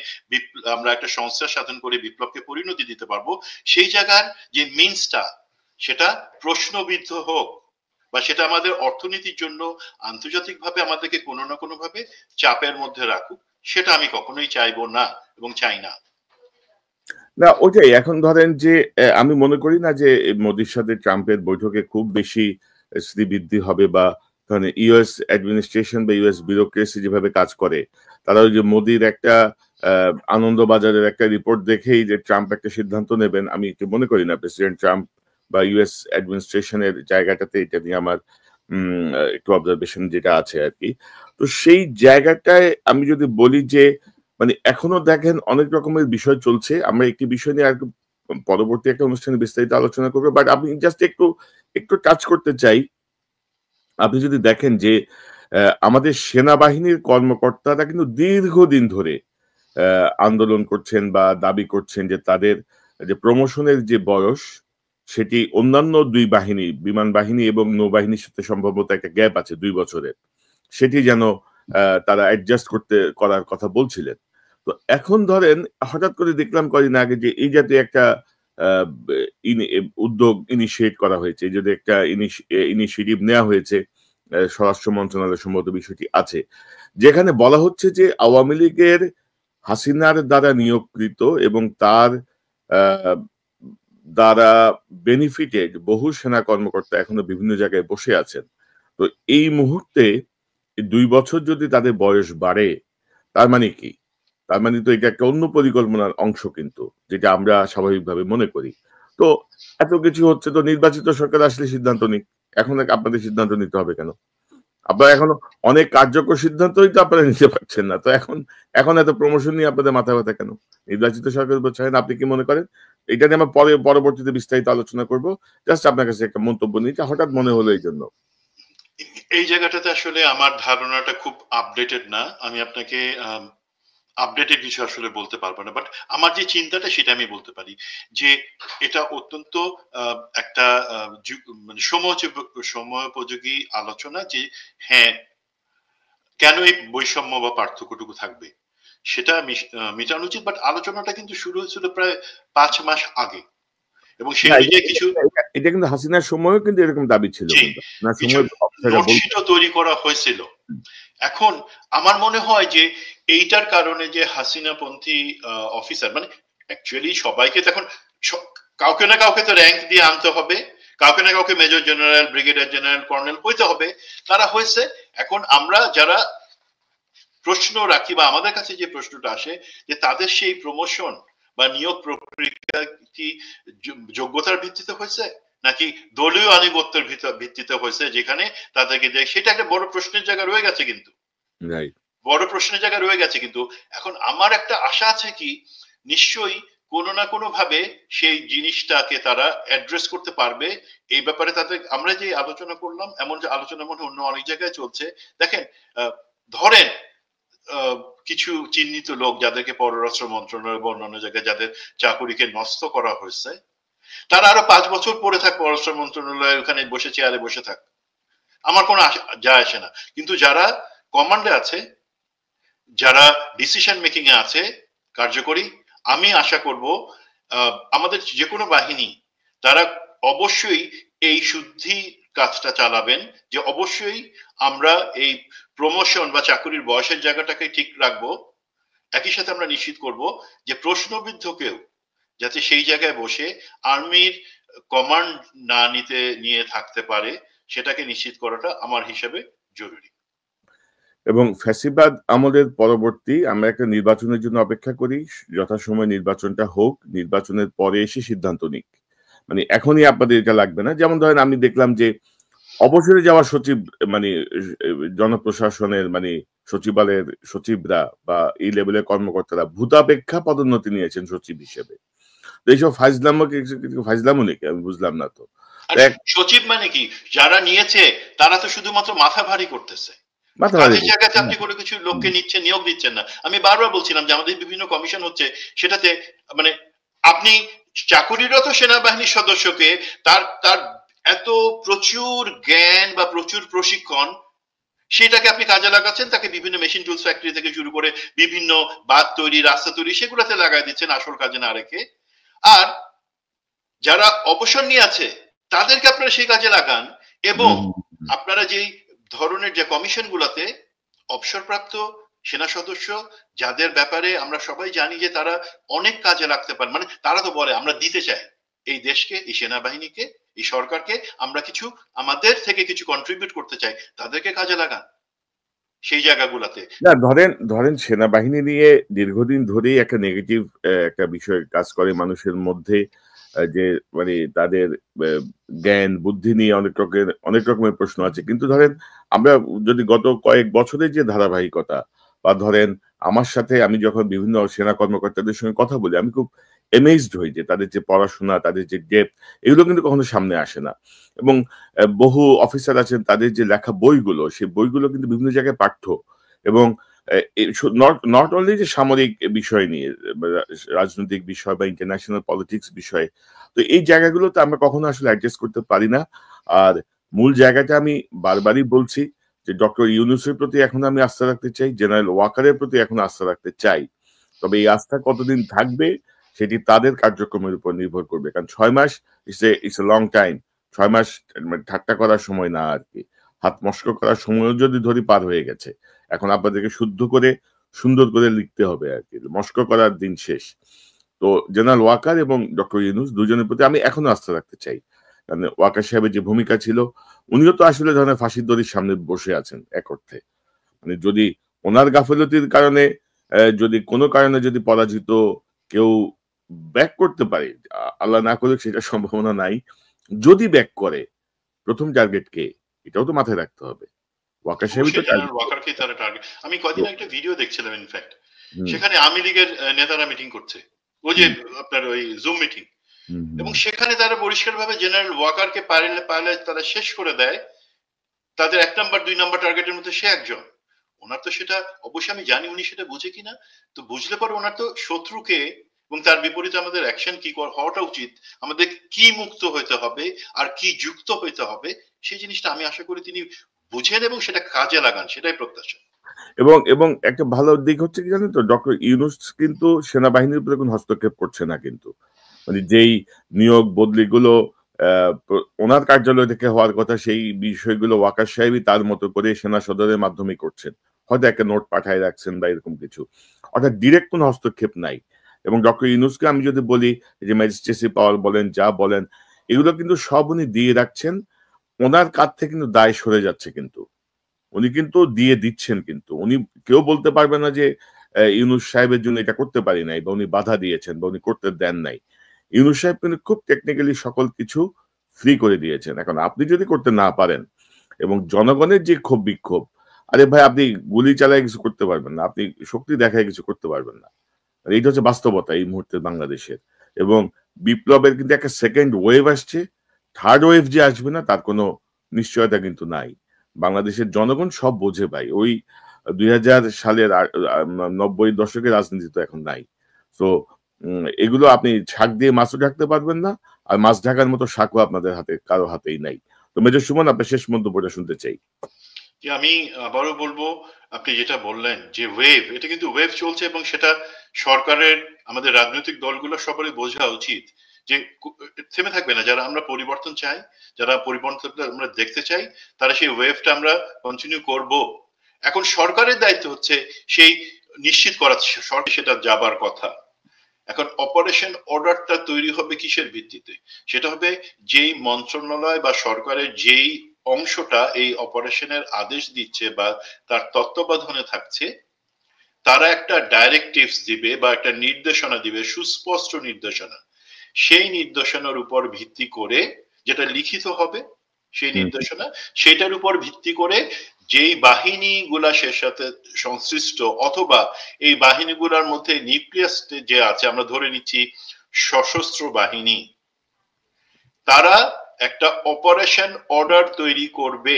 আমরা একটা সংস্কার সাধন করে বিপ্লবকে পরিণতি দিতে পারবো, সেই জায়গার যে মিনসটা সেটা প্রশ্নবিদ্ধ হোক, বা সেটা আমাদের অর্থনীতির জন্য আন্তর্জাতিকভাবে আমাদেরকে কোনো না কোনো ভাবে চাপের মধ্যে রাখুক, সেটা আমি কখনোই চাইবো না এবং চাই না। না, ওইটাই। এখন ধরেন যে আমি মনে করি না যে মোদির সাথে ট্রাম্পের বৈঠকে খুব বেশি শ্রীবৃদ্ধি হবে, বা ধরেন ইউএস অ্যাডমিনিস্ট্রেশন বা ইউএস ব্যুরোক্রেসি যেভাবে কাজ করে, তারা ওই যে মোদির একটা আনন্দবাজারের একটা রিপোর্ট দেখেই যে ট্রাম্প একটা সিদ্ধান্ত নেবেন, আমি মনে করি না। প্রেসিডেন্ট ট্রাম্প বা ইউএস অ্যাডমিনিস্ট্রেশনের জায়গাটাতে এটা নিয়ে আমার একটু অবজারভেশন যেটা আছে আর কি। তো সেই জায়গাটায় আমি যদি বলি যে মানে এখনো দেখেন অনেক রকমের বিষয় চলছে, আমরা একটি বিষয় নিয়ে আর পরবর্তী একটা অনুষ্ঠানে বিস্তারিত আলোচনা করবো, বাট আমি জাস্ট একটু একটু টাচ করতে চাই। আপনি যদি দেখেন যে আমাদের সেনাবাহিনীর কর্মকর্তারা কিন্তু দীর্ঘদিন ধরে আন্দোলন করছেন বা দাবি করছেন যে তাদের যে প্রমোশনের যে বয়স, সেটি অন্যান্য দুই বাহিনী, বিমান বাহিনী এবং নৌবাহিনীর সাথে সম্ভবত একটা গ্যাপ আছে 2 বছরের, সেটি যেন তারা অ্যাডজাস্ট করার কথা বলছিলেন। তো এখন ধরেন হঠাৎ করে দেখলাম কদিন আগে যে এই জাতীয় একটা উদ্যোগ ইনিশিয়েট করা হয়েছে, এই যদি একটা ইনিশিয়েটিভ নেওয়া হয়েছে, স্বরাষ্ট্র মন্ত্রণালয় সম্ভবত বিষয়টি আছে, যেখানে বলা হচ্ছে যে আওয়ামী লীগের হাসিনার দ্বারা নিয়োগকৃত এবং তার দ্বারা বেনিফিটেড বহু সেনা কর্মকর্তা এখনো বিভিন্ন জায়গায় বসে আছেন। তো এই মুহূর্তে 2 বছর যদি তাদের বয়স বাড়ে, তার মানে কি? তার মানে তো এটা একটা অন্য পরিকল্পনার অংশ, কিন্তু যেটা আমরা স্বাভাবিকভাবে মনে করি। তো এত কিছু হচ্ছে, তো নির্বাচিত সরকার আসলে সিদ্ধান্ত নিক, এখন আপনাদের সিদ্ধান্ত নিতে হবে কেন? আপনারা এখন অনেক কার্যকর সিদ্ধান্তই তো আপনারা নিতে পারছেন না। তো এখন এখন এত প্রমোশন নিয়ে আপনাদের মাথা ব্যথা কেন? নির্বাচিত সরকারের উপর ছাড়েন, আপনি কি মনে করেন? এটা নিয়ে আমরা পরবর্তীতে বিস্তারিত আলোচনা করব। জাস্ট আপনার কাছে একটা মন্তব্য নিয়েছি, হঠাৎ মনে হলো এই জন্য। এই জায়গাটাতে আসলে আমার ধারণাটা খুব আপডেটেড না, আমি আপনাকে আপডেটেড কিছু আসলে বলতে পারবো না, বাট আমার যে চিন্তাটা সেটা আমি বলতে পারি যে এটা অত্যন্ত একটা মানে সময়োপযোগী আলোচনা যে হ্যাঁ, কেন এই বৈষম্য বা পার্থক্যটুকু থাকবে সেটা মেটানো উচিত। বাট আলোচনাটা কিন্তু শুরু হয়েছিল প্রায় 5 মাস আগে, এবং সেই অনুযায়ী কিছু এটা কিন্তু হাসিনার সময়ও কিন্তু এরকম দাবি ছিল, কিন্তু না কিছু সময় নোটশিটও তৈরি করা হয়েছিল। এখন আমার মনে হয় যে এইটার কারণে যে হাসিনাপন্থী অফিসার, মানে অ্যাকচুয়ালি সবাইকে তখন কাউকে না কাউকে তো র্যাঙ্ক দিয়ে আনতে হবে, কাউকে না কাউকে major general, brigadier general, colonel হইতে হবে, তারা হয়েছে। এখন আমরা যারা প্রশ্ন রাখি বা আমাদের কাছে যে প্রশ্নটা আসে যে তাদের সেই প্রমোশন বা নিয়োগ প্রক্রিয়া কি যোগ্যতার ভিত্তিতে হয়েছে নাকি দলীয় আনুগত্যের ভিত্তিতে হয়েছে, যেখানে তাদেরকে সেটা একটা বড় প্রশ্নের জায়গা রয়ে গেছে, কিন্তু বড় প্রশ্নের জায়গা রয়ে গেছে। কিন্তু এখন আমার একটা আশা আছে কি নিশ্চয়ই কোনো না কোনো ভাবে সেই জিনিসটাকে তারা অ্যাড্রেস করতে পারবে। এই ব্যাপারে তাদের আমরা যে আলোচনা করলাম, এমন যে আলোচনা মনে অন্য অনেক জায়গায় চলছে। দেখেন, ধরেন কিছু চিহ্নিত লোক যাদেরকে পররাষ্ট্র মন্ত্রণালয় বা অন্যান্য জায়গায় যাদের চাকুরিকে নষ্ট করা হয়েছে, তারা আরো 5 বছর পরে থাক পররাষ্ট্র মন্ত্রণালয় ওখানে বসে চেয়ারে বসে থাক, আমার কোনো যায় আসে না। কিন্তু যারা কমান্ডে আছে, যারা ডিসিশন মেকিং এ আছে কার্যকরী, আমি আশা করব আমাদের যে কোনো বাহিনী তারা অবশ্যই এই শুদ্ধি কাজটা চালাবেন, যে অবশ্যই আমরা এই প্রমোশন বা চাকরির বয়সের জায়গাটাকে ঠিক রাখবো। একই সাথে আমরা নিশ্চিত করব যে প্রশ্নবিদ্ধ কেউ যাতে সেই জায়গায় বসে আর্মির কমান্ড না নিয়ে থাকতে পারে, সেটাকে নিশ্চিত করাটা আমার হিসাবে জরুরি। এবং ফ্যাসিবাদ আমলের পরবর্তী আমরা একটা নির্বাচনের জন্য অপেক্ষা করি, যথাসময় নির্বাচনটা হোক, নির্বাচনের পরে এসে সিদ্ধান্ত নিক। মানে এখনই আপনাদের এটা লাগবে না। যেমন ধরেন আমি দেখলাম যে অবসরে যাওয়া সচিব, মানে জনপ্রশাসনের মানে সচিবালয়ের সচিবরা বা এই লেভেলের কর্মকর্তারা ভূতাপেক্ষা পদোন্নতি নিয়েছেন সচিব হিসেবে। তো এইসব ফাইজলামও নাকি আমি বুঝলাম না। তো সচিব মানে কি, যারা নিয়েছে তারা তো শুধুমাত্র মাথা ভারী করতেছে, কাজের জায়গাতে আপনি কোনো কিছু লোককে নিচ্ছেন, নিয়োগ দিচ্ছেন না। আমি বারবার বলছিলাম যে আমাদের বিভিন্ন কমিশন হচ্ছে, সেটাতে মানে আপনি চাকুরিরত সেনাবাহিনীর সদস্যকে তার তার এত প্রচুর জ্ঞান বা প্রচুর প্রশিক্ষণ, সেটাকে আপনি কাজে লাগাচ্ছেন, তাকে বিভিন্ন মেশিন টুলস ফ্যাক্টরি থেকে শুরু করে বিভিন্ন বাঁধ তৈরি, রাস্তা তৈরি, সেগুলোতে লাগাই দিচ্ছেন, আসল কাজে না রেখে। আর যারা অবসর নিয়ে আছে তাদেরকে আপনারা সেই কাজে লাগান, এবং আপনারা যেই ধরনের যে কমিশন গুলাতে অবসরপ্রাপ্ত সেনা সদস্য যাদের ব্যাপারে আমরা সবাই জানি যে তারা অনেক কাজে লাগতে পারে, মানে তারা তো বলে আমরা দিতে চাই এই দেশকে, এই সেনাবাহিনীকে, এই সরকারকে, আমরা কিছু আমাদের থেকে কিছু কন্ট্রিবিউট করতে চাই, তাদেরকে কাজে লাগান সেই জায়গাগুলোতে। না, ধরেন ধরেন সেনাবাহিনী নিয়ে দীর্ঘদিন ধরেই একটা নেগেটিভ একটা বিষয় কাজ করে মানুষের মধ্যে, যে মানে তাদের জ্ঞান বুদ্ধি নিয়ে অনেক রকমের প্রশ্ন আছে। কিন্তু ধরেন আমরা যদি গত কয়েক বছরের যে ধারাবাহিকতা, বা ধরেন আমার সাথে আমি যখন বিভিন্ন সেনা কর্মকর্তাদের সঙ্গে কথা বলি, আমি খুব এমেজড হই যে তাদের যে পড়াশোনা, তাদের যে ডেপথ, এগুলো কিন্তু কখনো সামনে আসে না। এবং বহু অফিসার আছেন, তাদের যে লেখা বইগুলো, সেই বইগুলো কিন্তু বিভিন্ন জায়গায় পাঠ্য। এবং নট অনলি যে সামরিক বিষয় নিয়ে, রাজনৈতিক বিষয় বা ইন্টারন্যাশনাল পলিটিক্স বিষয়ে, তো এই জায়গাগুলোতে আমরা কখনো আসলে অ্যাডজাস্ট করতে পারি না। আর মূল জায়গাটা আমি বারবারই বলছি যে ডক্টর ইউনূসের প্রতি এখন আমি আস্থা রাখতে চাই, জেনারেল ওয়াকারের প্রতি এখন আস্থা রাখতে চাই। তবে এই আস্থা কতদিন থাকবে সেটি তাদের কার্যক্রমের উপর নির্ভর করবে। কারণ 6 মাস ইটস এ লং টাইম। 6 মাস মানে ঠাট্টা করার সময় না আর কি। হাত মস্কো করার সময়ও যদি ধরি পার হয়ে গেছে। এখন আপনাদেরকে শুদ্ধ করে সুন্দর করে লিখতে হবে আর কি। মস্কো করার দিন শেষ। তো জেনারেল ওয়াকার এবং ডক্টর ইউনূস দুজনের প্রতি আমি এখনো আস্থা রাখতে চাই। কারণ ওয়াকার সাহেবের যে ভূমিকা ছিল, উনিও তো আসলে ধরনের ফাঁসির দড়ির সামনে বসে আছেন এক অর্থে। মানে যদি ওনার গাফিলতির কারণে যদি কোনো কারণে যদি পরাজিত কেউ ব্যাক করতে পারে, আল্লাহ না করুক সেটার সম্ভাবনা নাই। যদি ব্যাক করে, প্রথম টার্গেট কে? এটাও তো মাথায় রাখতে হবে। ওয়াকার সাহেবই তো জেনারেল ওয়াকারকে তারা টার্গেট। আমি কদিন একটা ভিডিও দেখছিলাম ইনফ্যাক্ট, সেখানে আওয়ামী লীগের নেতারা মিটিং করছে, ওই যে আপনার ওই জুম মিটিং, এবং সেখানে তারা পরিষ্কারভাবে জেনারেল ওয়াকারকে পারলে পারলে তারা শেষ করে দেয়। তাদের 1 নাম্বার 2 নাম্বার টার্গেটের মধ্যে সে একজন। ওনার তো সেটা অবশ্যই আমি জানি উনি সেটা বুঝে কিনা, তো বুঝলে পরে ওনার তো শত্রুকে এবং তার বিপরীতে আমাদের অ্যাকশন কি হওয়াটা উচিত, আমাদের কি মুক্ত হইতে হবে আর কি যুক্ত হইতে হবে, সেই জিনিসটা আমি আশা করি তিনি বুঝেন এবং সেটা কাজে লাগান, সেটাই প্রত্যাশা। এবং এবং একটা ভালো দিক হচ্ছে কি জানেন তো, ডক্টর ইউনূস কিন্তু সেনাবাহিনীর উপরে কোনো হস্তক্ষেপ করছে না কিন্তু। মানে যেই নিয়োগ বদলিগুলো ওনার কার্যালয় থেকে হওয়ার কথা, সেই বিষয়গুলো ওয়াকার সাহেবই তার মতো করে সেনা সদরের মাধ্যমে করছেন। হয়তো একটা নোট পাঠায় রাখছেন বা এরকম কিছু, অর্থাৎ ডিরেক্ট কোনো হস্তক্ষেপ নাই। এবং ডক্টর ইউনূসকে আমি যদি বলি যে ম্যাজিস্ট্রেসি পাওয়ার বলেন, যা বলেন, এগুলো কিন্তু সব উনি দিয়ে রাখছেন। ওনার কাছ থেকে কিন্তু দায় সরে যাচ্ছে, কিন্তু উনি কিন্তু দিয়ে দিচ্ছেন, কিন্তু উনি কেউ বলতে পারবে না যে ইউনূস সাহেবের জন্য এটা করতে পারি নাই, বা উনি বাধা দিয়েছেন, বা উনি করতে দেন নাই। ইউনূস সাহেব কিন্তু খুব টেকনিক্যালি সকল কিছু ফ্রি করে দিয়েছেন। এখন আপনি যদি করতে না পারেন, এবং জনগণের যে ক্ষোভ বিক্ষোভ, আরে ভাই আপনি গুলি চালায় কিছু করতে পারবেন না, আপনি শক্তি দেখায় কিছু করতে পারবেন না। আর এইটা হচ্ছে বাস্তবতা এই মুহূর্তে বাংলাদেশের। এবং বিপ্লবের কিন্তু একটা সেকেন্ড ওয়েভ আসছে, থার্ড ওয়েভ যে আসবে না তার কোনো নিশ্চয়তা কিন্তু নাই। বাংলাদেশের জনগণ সব বোঝে ভাই। ওই 2000 সালের 90 দশকের রাজনীতি তো এখন নাই। তো এগুলো আপনি শাক দিয়ে মাছও ঢাকতে পারবেন না, আর মাছ ঢাকার মতো শাকও আপনাদের হাতে কারো হাতেই নাই। তো মেজর সুমন, আপনার শেষ মন্তব্যটা শুনতে চাই। যে আমি আবারও বলবো, আপনি যেটা বললেন যে ওয়েভ, এটা কিন্তু ওয়েভ চলছে এবং সেটা সরকারের, আমাদের রাজনৈতিক দলগুলো সবারই বোঝা উচিত যে থেমে থাকবে না। যারা আমরা পরিবর্তন চাই, যারা পরিবর্তনটা আমরা দেখতে চাই, তারা সেই ওয়েভটা আমরা কন্টিনিউ করব। এখন সরকারের দায়িত্ব হচ্ছে সেই নিশ্চিত করা, সরকার সেটা যাবার কথা। এখন অপারেশন অর্ডারটা তৈরি হবে কিসের ভিত্তিতে? সেটা হবে যেই মন্ত্রণালয় বা সরকারের যেই অংশটা এই অপারেশনের আদেশ দিচ্ছে বা তার তত্ত্বাবধানে থাকছে, তারা একটা ডাইরেক্টিভস দিবে বা একটা নির্দেশনা দিবে, সুস্পষ্ট নির্দেশনা। সেই নির্দেশনার উপর ভিত্তি করে, যেটা লিখিত হবে সেই নির্দেশনা, সেটার উপর ভিত্তি করে যেই বাহিনীগুলা সে সাথে সংশ্লিষ্ট, অথবা এই বাহিনীগুলোর মধ্যে নিউক্লিয়াস যে আছে, আমরা ধরে নিচ্ছি সশস্ত্র বাহিনী, তারা একটা অপারেশন অর্ডার তৈরি করবে।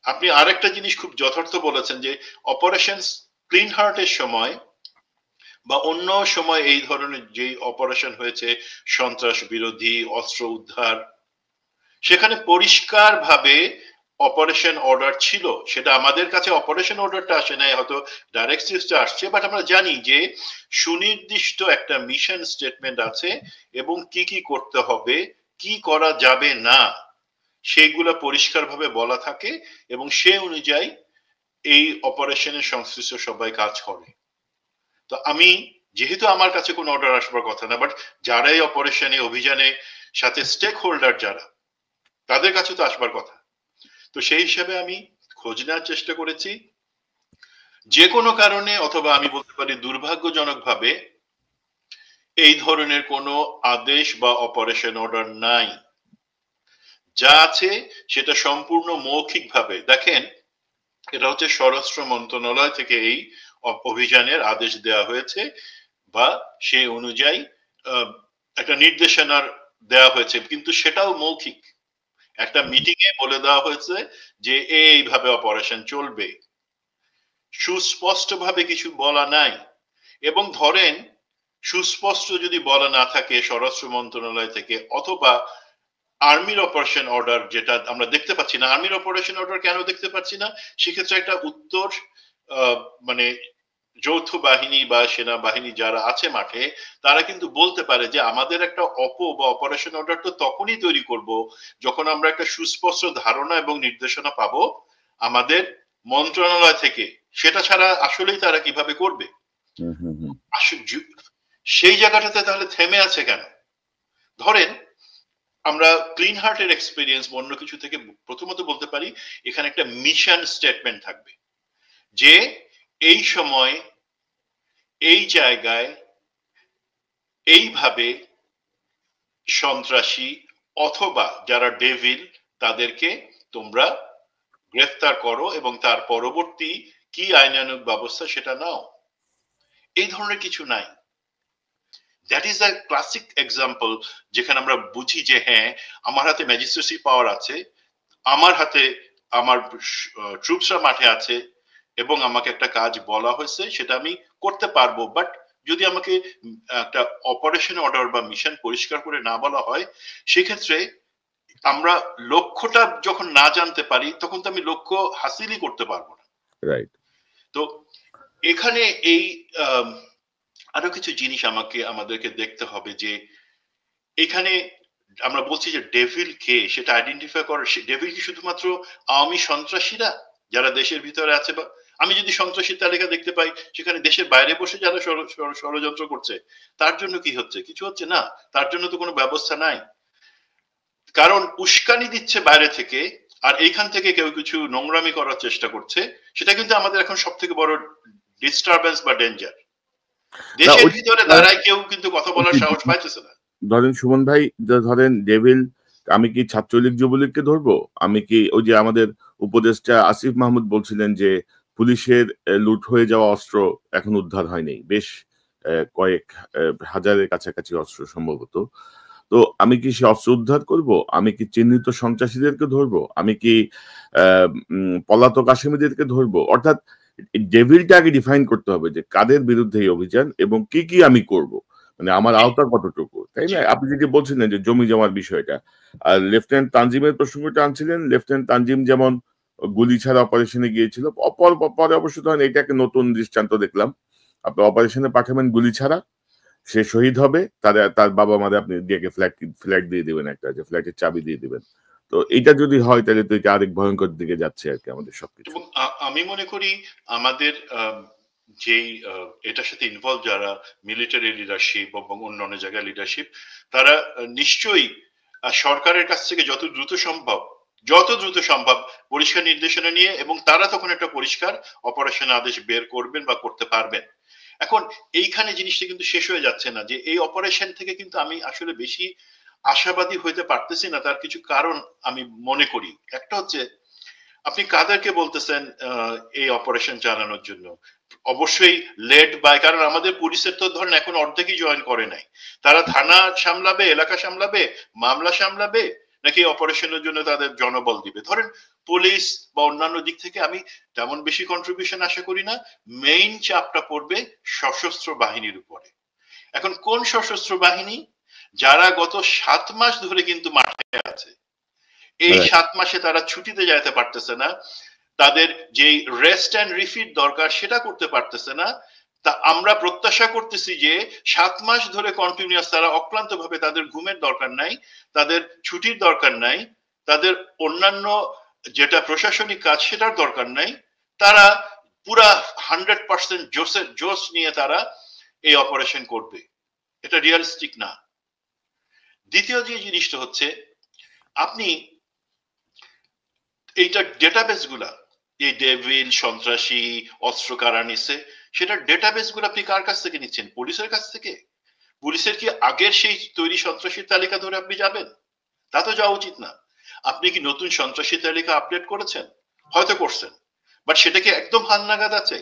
আপনি আরেকটা জিনিস খুব যথার্থ বলেছেন যে অপারেশন ক্লিন হার্টের সময় বা অন্য সময় এই ধরনের যে অপারেশন হয়েছে, সন্ত্রাস বিরোধী, অস্ত্র উদ্ধার, সেখানে পরিষ্কার ভাবে অপারেশন অর্ডার ছিল। সেটা আমাদের কাছে অপারেশন অর্ডারটা আসে নাই, হয়তো ডাইরেক্টিভসটা আসছে, বাট আমরা জানি যে সুনির্দিষ্ট একটা মিশন স্টেটমেন্ট আছে এবং কি কি করতে হবে, কি করা যাবে না, সেইগুলো পরিষ্কারভাবে বলা থাকে এবং সে অনুযায়ী এই অপারেশনের সংশ্লিষ্ট সবাই কাজ করে। তো আমি, যেহেতু আমার কাছে কোনো অর্ডার আসবার কথা না, বাট যারা এই অপারেশনে অভিযানে সাথে স্টেক হোল্ডার যারা, তাদের কাছে তো আসবার কথা। তো সেই হিসাবে আমি খোঁজ নেওয়ার চেষ্টা করেছি। যে কোনো কারণে, অথবা আমি বলতে পারি দুর্ভাগ্যজনক ভাবে, এই ধরনের কোনো আদেশ বা অপারেশন অর্ডার নাই। যা আছে সেটা সম্পূর্ণ মৌখিক ভাবে। দেখেন, এটা হচ্ছে স্বরাষ্ট্র মন্ত্রণালয় থেকে এই অভিযানের আদেশ দেওয়া হয়েছে, বা সেই অনুযায়ী একটা নির্দেশনার দেওয়া হয়েছে, কিন্তু সেটাও মৌখিক। একটা মিটিং এ বলে দেওয়া হয়েছে যে এইভাবে অপারেশন চলবে, সুস্পষ্ট ভাবে কিছু বলা নাই। এবং ধরেন সুস্পষ্ট যদি বলা না থাকে স্বরাষ্ট্র মন্ত্রণালয় থেকে, অথবা আর্মির অপারেশন অর্ডার, যেটা আমরা দেখতে পাচ্ছি না। আর্মির অপারেশন অর্ডার কেন দেখতে পাচ্ছি না? সেক্ষেত্রে একটা উত্তর, মানে যৌথ বাহিনী বা সেনাবাহিনী যারা আছে মাঠে, তারা কিন্তু বলতে পারে যে আমাদের একটা বা অপারেশন অর্ডার তো তখনই তৈরি করব যখন আমরা একটা সুস্পষ্ট ধারণা এবং নির্দেশনা পাবো আমাদের মন্ত্রণালয় থেকে। সেটা ছাড়া আসলেই তারা কিভাবে করবে? সেই জায়গাটাতে তাহলে থেমে আছে কেন? ধরেন আমরা ক্লিন হার্টের এক্সপিরিয়েন্স অন্য কিছু থেকে প্রথমত বলতে পারি, এখানে একটা মিশন স্টেটমেন্ট থাকবে যে এই সময়, এই জায়গায়, এইভাবে সন্ত্রাসী অথবা যারা ডেভিল, তাদেরকে তোমরা গ্রেফতার করো এবং তার পরবর্তী কি আইনানুগ ব্যবস্থা সেটা নাও। এই ধরনের কিছু নাই। That is a classic example, যেখানে আমরা বুঝি যে হ্যাঁ, আমার হাতে ম্যাজিস্ট্রেসি পাওয়ার আছে, আমার হাতে আমার ট্রুপসরা মাঠে আছে, এবং আমাকে একটা কাজ বলা হয়েছে সেটা আমি করতে পারবো। বাট যদি আমাকে একটা অপারেশন অর্ডার বা মিশন পরিষ্কার করে না বলা হয়, সেক্ষেত্রে আমরা লক্ষ্যটা যখন না জানতে পারি, তখন তো আমি লক্ষ্য হাসিলই করতে পারবো না। রাইট। তো এখানে এই আরো কিছু জিনিস আমাদেরকে দেখতে হবে, যে এখানে আমরা বলছি যে ডেভিল কে, সেটা আইডেন্টিফাই করার, ডেভিল কি শুধুমাত্র আওয়ামী সন্ত্রাসীরা যারা দেশের ভিতরে আছে, বা আমি যদি সন্ত্রাসীর তালিকা দেখতে পাই সেখানে দেশের বাইরে বসে যারা ষড়যন্ত্র করছে, তার জন্য কি হচ্ছে? কিছু হচ্ছে না, তার জন্য তো কোনো ব্যবস্থা নাই। কারণ উস্কানি দিচ্ছে বাইরে থেকে, আর এইখান থেকে কেউ কিছু নোংরামি করার চেষ্টা করছে, সেটা কিন্তু আমাদের এখন সব থেকে বড় ডিস্টারবেন্স বা ডেঞ্জার। দেশের ভিতরে দাঁড়ায় কেউ কিন্তু কথা বলার সাহস পাইতেছে না। ধরেন সুমন ভাই, ধরেন ডেভিল, আমি কি ছাত্রলীগ যুবলীগকে ধরবো? আমি কি ওই যে আমাদের উপদেষ্টা আসিফ মাহমুদ বলছিলেন যে পুলিশের লুট হয়ে যাওয়া অস্ত্র এখন উদ্ধার হয়নি, বেশ কয়েক হাজারের কাছাকাছি অস্ত্র সম্ভবত। তো আমি কি সে অস্ত্র উদ্ধার করব? আমি কি চিহ্নিত সন্ত্রাসীদেরকে ধরবো? আমি কি পলাতক আসামিদেরকে ধরবো? অর্থাৎ ডেভিলটা আগে ডিফাইন করতে হবে যে কাদের বিরুদ্ধে এই অভিযান এবং কি কি আমি করব, মানে আমার আওতা কতটুকু, তাই না? আপনি যদি বলছিলেন যে জমি জমার বিষয়টা, আর লেফটেন্যান্ট তানজিমের প্রসঙ্গটা আনছিলেন, লেফটেন্যান্ট তানজিম যেমন গুলি ছাড়া অপারেশনে গিয়েছিল, পরে অবশ্য ধরেন এটাকে নতুন দৃষ্টান্ত দেখলাম। আপনি অপারেশনে পাঠাবেন গুলি ছাড়া, সে শহীদ হবে, তার বাবা মারে আপনি দিয়ে ফ্ল্যাট দিয়ে দিবেন, একটা যে ফ্ল্যাটের চাবি দিয়ে দিবেন। তো এটা যদি হয় তাহলে তো এটা আরেক ভয়ঙ্কর দিকে যাচ্ছে আর কি আমাদের সবকিছু। এবং আমি মনে করি আমাদের যেই এটার সাথে ইনভলভ যারা মিলিটারি লিডারশিপ এবং অন্যান্য জায়গায় লিডারশিপ, তারা নিশ্চয়ই সরকারের কাছ থেকে যত দ্রুত সম্ভব পরিষ্কার নির্দেশনা নিয়ে, এবং তারা তখন একটা পরিষ্কার অপারেশন আদেশ বের করবেন বা করতে পারবেন। এখন এইখানে জিনিসটা কিন্তু শেষ হয়ে যাচ্ছে না, যে এই অপারেশন থেকে কিন্তু আমি আসলে বেশি আশাবাদী হইতে পারতেছি না। তার কিছু কারণ আমি মনে করি। একটা হচ্ছে, আপনি কাদেরকে বলতেছেন এই অপারেশন চালানোর জন্য? অবশ্যই লেড বাই, কারণ আমাদের পুলিশের তো ধরেন এখন অর্ধেকই জয়েন করে নাই। তারা থানা সামলাবে, এলাকা সামলাবে, মামলা সামলাবে, নাকি অপারেশনের জন্য তাদের জনবল দিবে? ধরেন পুলিশ বা অন্যান্য দিক থেকে আমি তেমন বেশি কন্ট্রিবিউশন আশা করি না। মেইন চাপটা পড়বে সশস্ত্র বাহিনীর উপরে। এখন কোন সশস্ত্র বাহিনী? যারা গত 7 মাস ধরে কিন্তু মাঠে আছে। এই 7 মাসে তারা ছুটিতে যাইতে পারতেছে না, তাদের যেই রেস্ট অ্যান্ড রিফিট দরকার সেটা করতে পারতেছে না। তা আমরা প্রত্যাশা করতেছি যে 7 মাস ধরে কন্টিনিউয়াস তারা অক্লান্ত ভাবে, তাদের ঘুমের দরকার নাই, তাদের ছুটির দরকার নাই, তাদের অন্যান্য যেটা প্রশাসনিক কাজ সেটার দরকার নাই, তারা পুরা 100% জোশ নিয়ে তারা এই অপারেশন করবে। এটা রিয়ালিস্টিক না। দ্বিতীয় যে জিনিসটা হচ্ছে, আপনি এইটা ডেটাবেস গুলা, এই ডেভিল, সন্ত্রাসী, অস্ত্র কারা নিচ্ছে, সেটার ডেটাবেস গুলো আপনি কার কাছ থেকে নিচ্ছেন? পুলিশের কাছ থেকে? পুলিশের কি আগের সেই তৈরি সন্ত্রাসীর তালিকা ধরে আপনি যাবেন? তা তো যাওয়া উচিত না। আপনি কি নতুন সন্ত্রাসী তালিকা আপডেট করেছেন? হয়তো করছেন, বাট সেটা কি একদম হালনাগাদ আছে?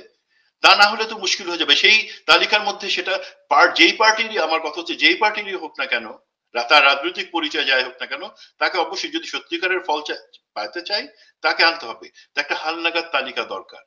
তা না হলে তো মুশকিল হয়ে যাবে। সেই তালিকার মধ্যে সেটা যেই পার্টিরই, আমার কথা হচ্ছে যেই পার্টিরই হোক না কেন, তার রাজনৈতিক পরিচয় যাই হোক না কেন, তাকে অবশ্যই যদি সত্যিকারের ফল পাইতে চাই, তাকে আনতে হবে। একটা হালনাগাদ তালিকা দরকার।